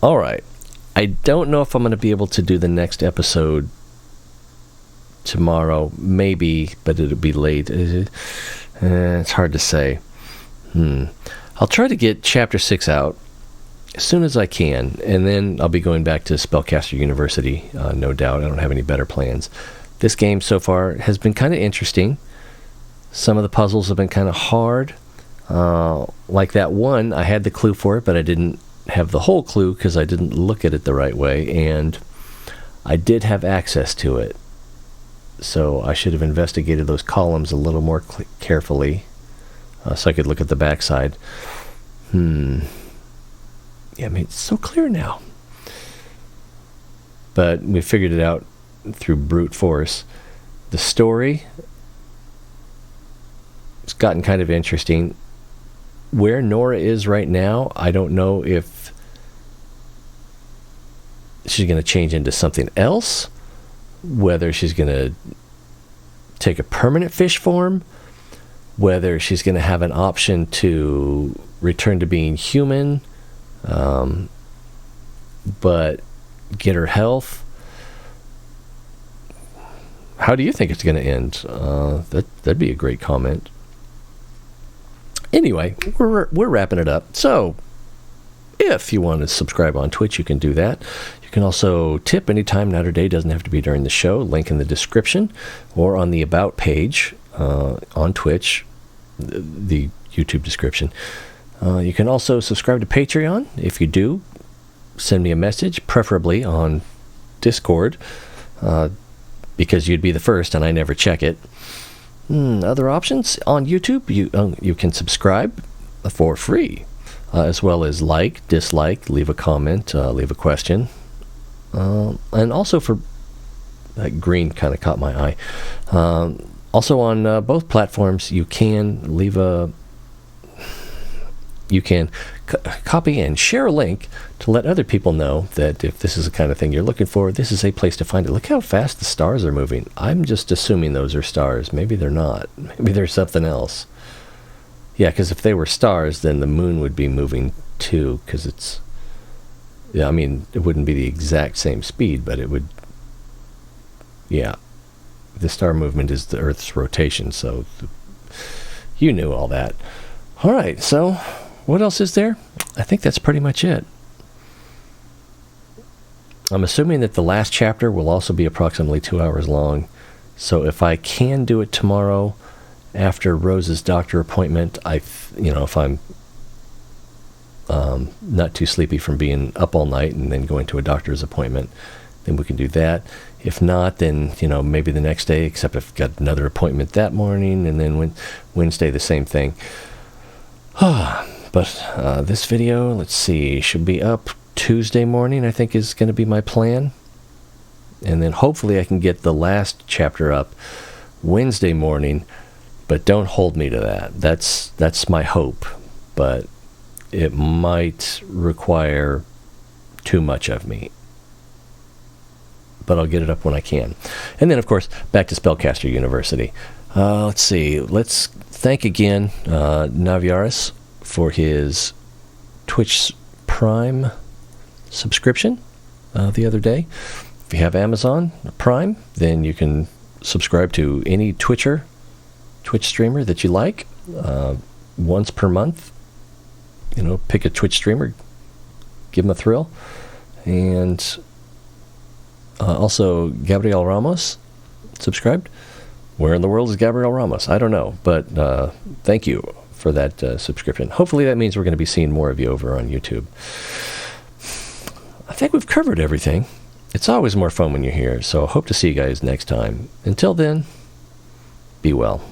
all right. I don't know if I'm going to be able to do the next episode tomorrow. Maybe, but it'll be late. It's hard to say. I'll try to get Chapter 6 out as soon as I can, and then I'll be going back to Spellcaster University, no doubt. I don't have any better plans. This game so far has been kind of interesting. Some of the puzzles have been kind of hard. Like that one, I had the clue for it, but I didn't have the whole clue because I didn't look at it the right way, and I did have access to it. So I should have investigated those columns a little more carefully so I could look at the backside. Yeah, I mean, it's so clear now. But we figured it out through brute force. The story, it's gotten kind of interesting. Where Norah is right now, I don't know if she's going to change into something else, whether she's going to take a permanent fish form, whether she's going to have an option to return to being human, but get her health. How do you think it's going to end? That'd be a great comment. Anyway, we're wrapping it up. So, if you want to subscribe on Twitch, you can do that. You can also tip anytime, night or day. Doesn't have to be during the show. Link in the description or on the About page on Twitch, the YouTube description. You can also subscribe to Patreon. If you do, send me a message, preferably on Discord, because you'd be the first and I never check it. Other options on YouTube, you can subscribe for free, as well as like, dislike, leave a comment, leave a question, and also for that green kind of caught my eye. Also on both platforms, you can leave you can copy and share a link to let other people know that if this is the kind of thing you're looking for, this is a place to find it. Look how fast the stars are moving. I'm just assuming those are stars. Maybe they're not. Maybe there's something else. Yeah, because if they were stars, then the moon would be moving too, because it's... Yeah, I mean, it wouldn't be the exact same speed, but it would... Yeah. The star movement is the Earth's rotation, so... You knew all that. All right, so... What else is there? I think that's pretty much it. I'm assuming that the last chapter will also be approximately 2 hours long. So if I can do it tomorrow after Rose's doctor appointment, if I'm not too sleepy from being up all night and then going to a doctor's appointment, then we can do that. If not, then, maybe the next day, except I've got another appointment that morning, and then Wednesday the same thing. But this video, let's see, should be up Tuesday morning, I think is going to be my plan. And then hopefully I can get the last chapter up Wednesday morning, but don't hold me to that. That's my hope, but it might require too much of me. But I'll get it up when I can. And then, of course, back to Spellcaster University. Let's see. Let's thank again Naviaris for his Twitch Prime subscription the other day. If you have Amazon Prime, then you can subscribe to any Twitch streamer that you like once per month. Pick a Twitch streamer, give them a thrill. And also, Gabriel Ramos subscribed. Where in the world is Gabriel Ramos? I don't know, but thank you for that subscription. Hopefully that means we're going to be seeing more of you over on YouTube. I think we've covered everything. It's always more fun when you're here, so hope to see you guys next time. Until then, be well.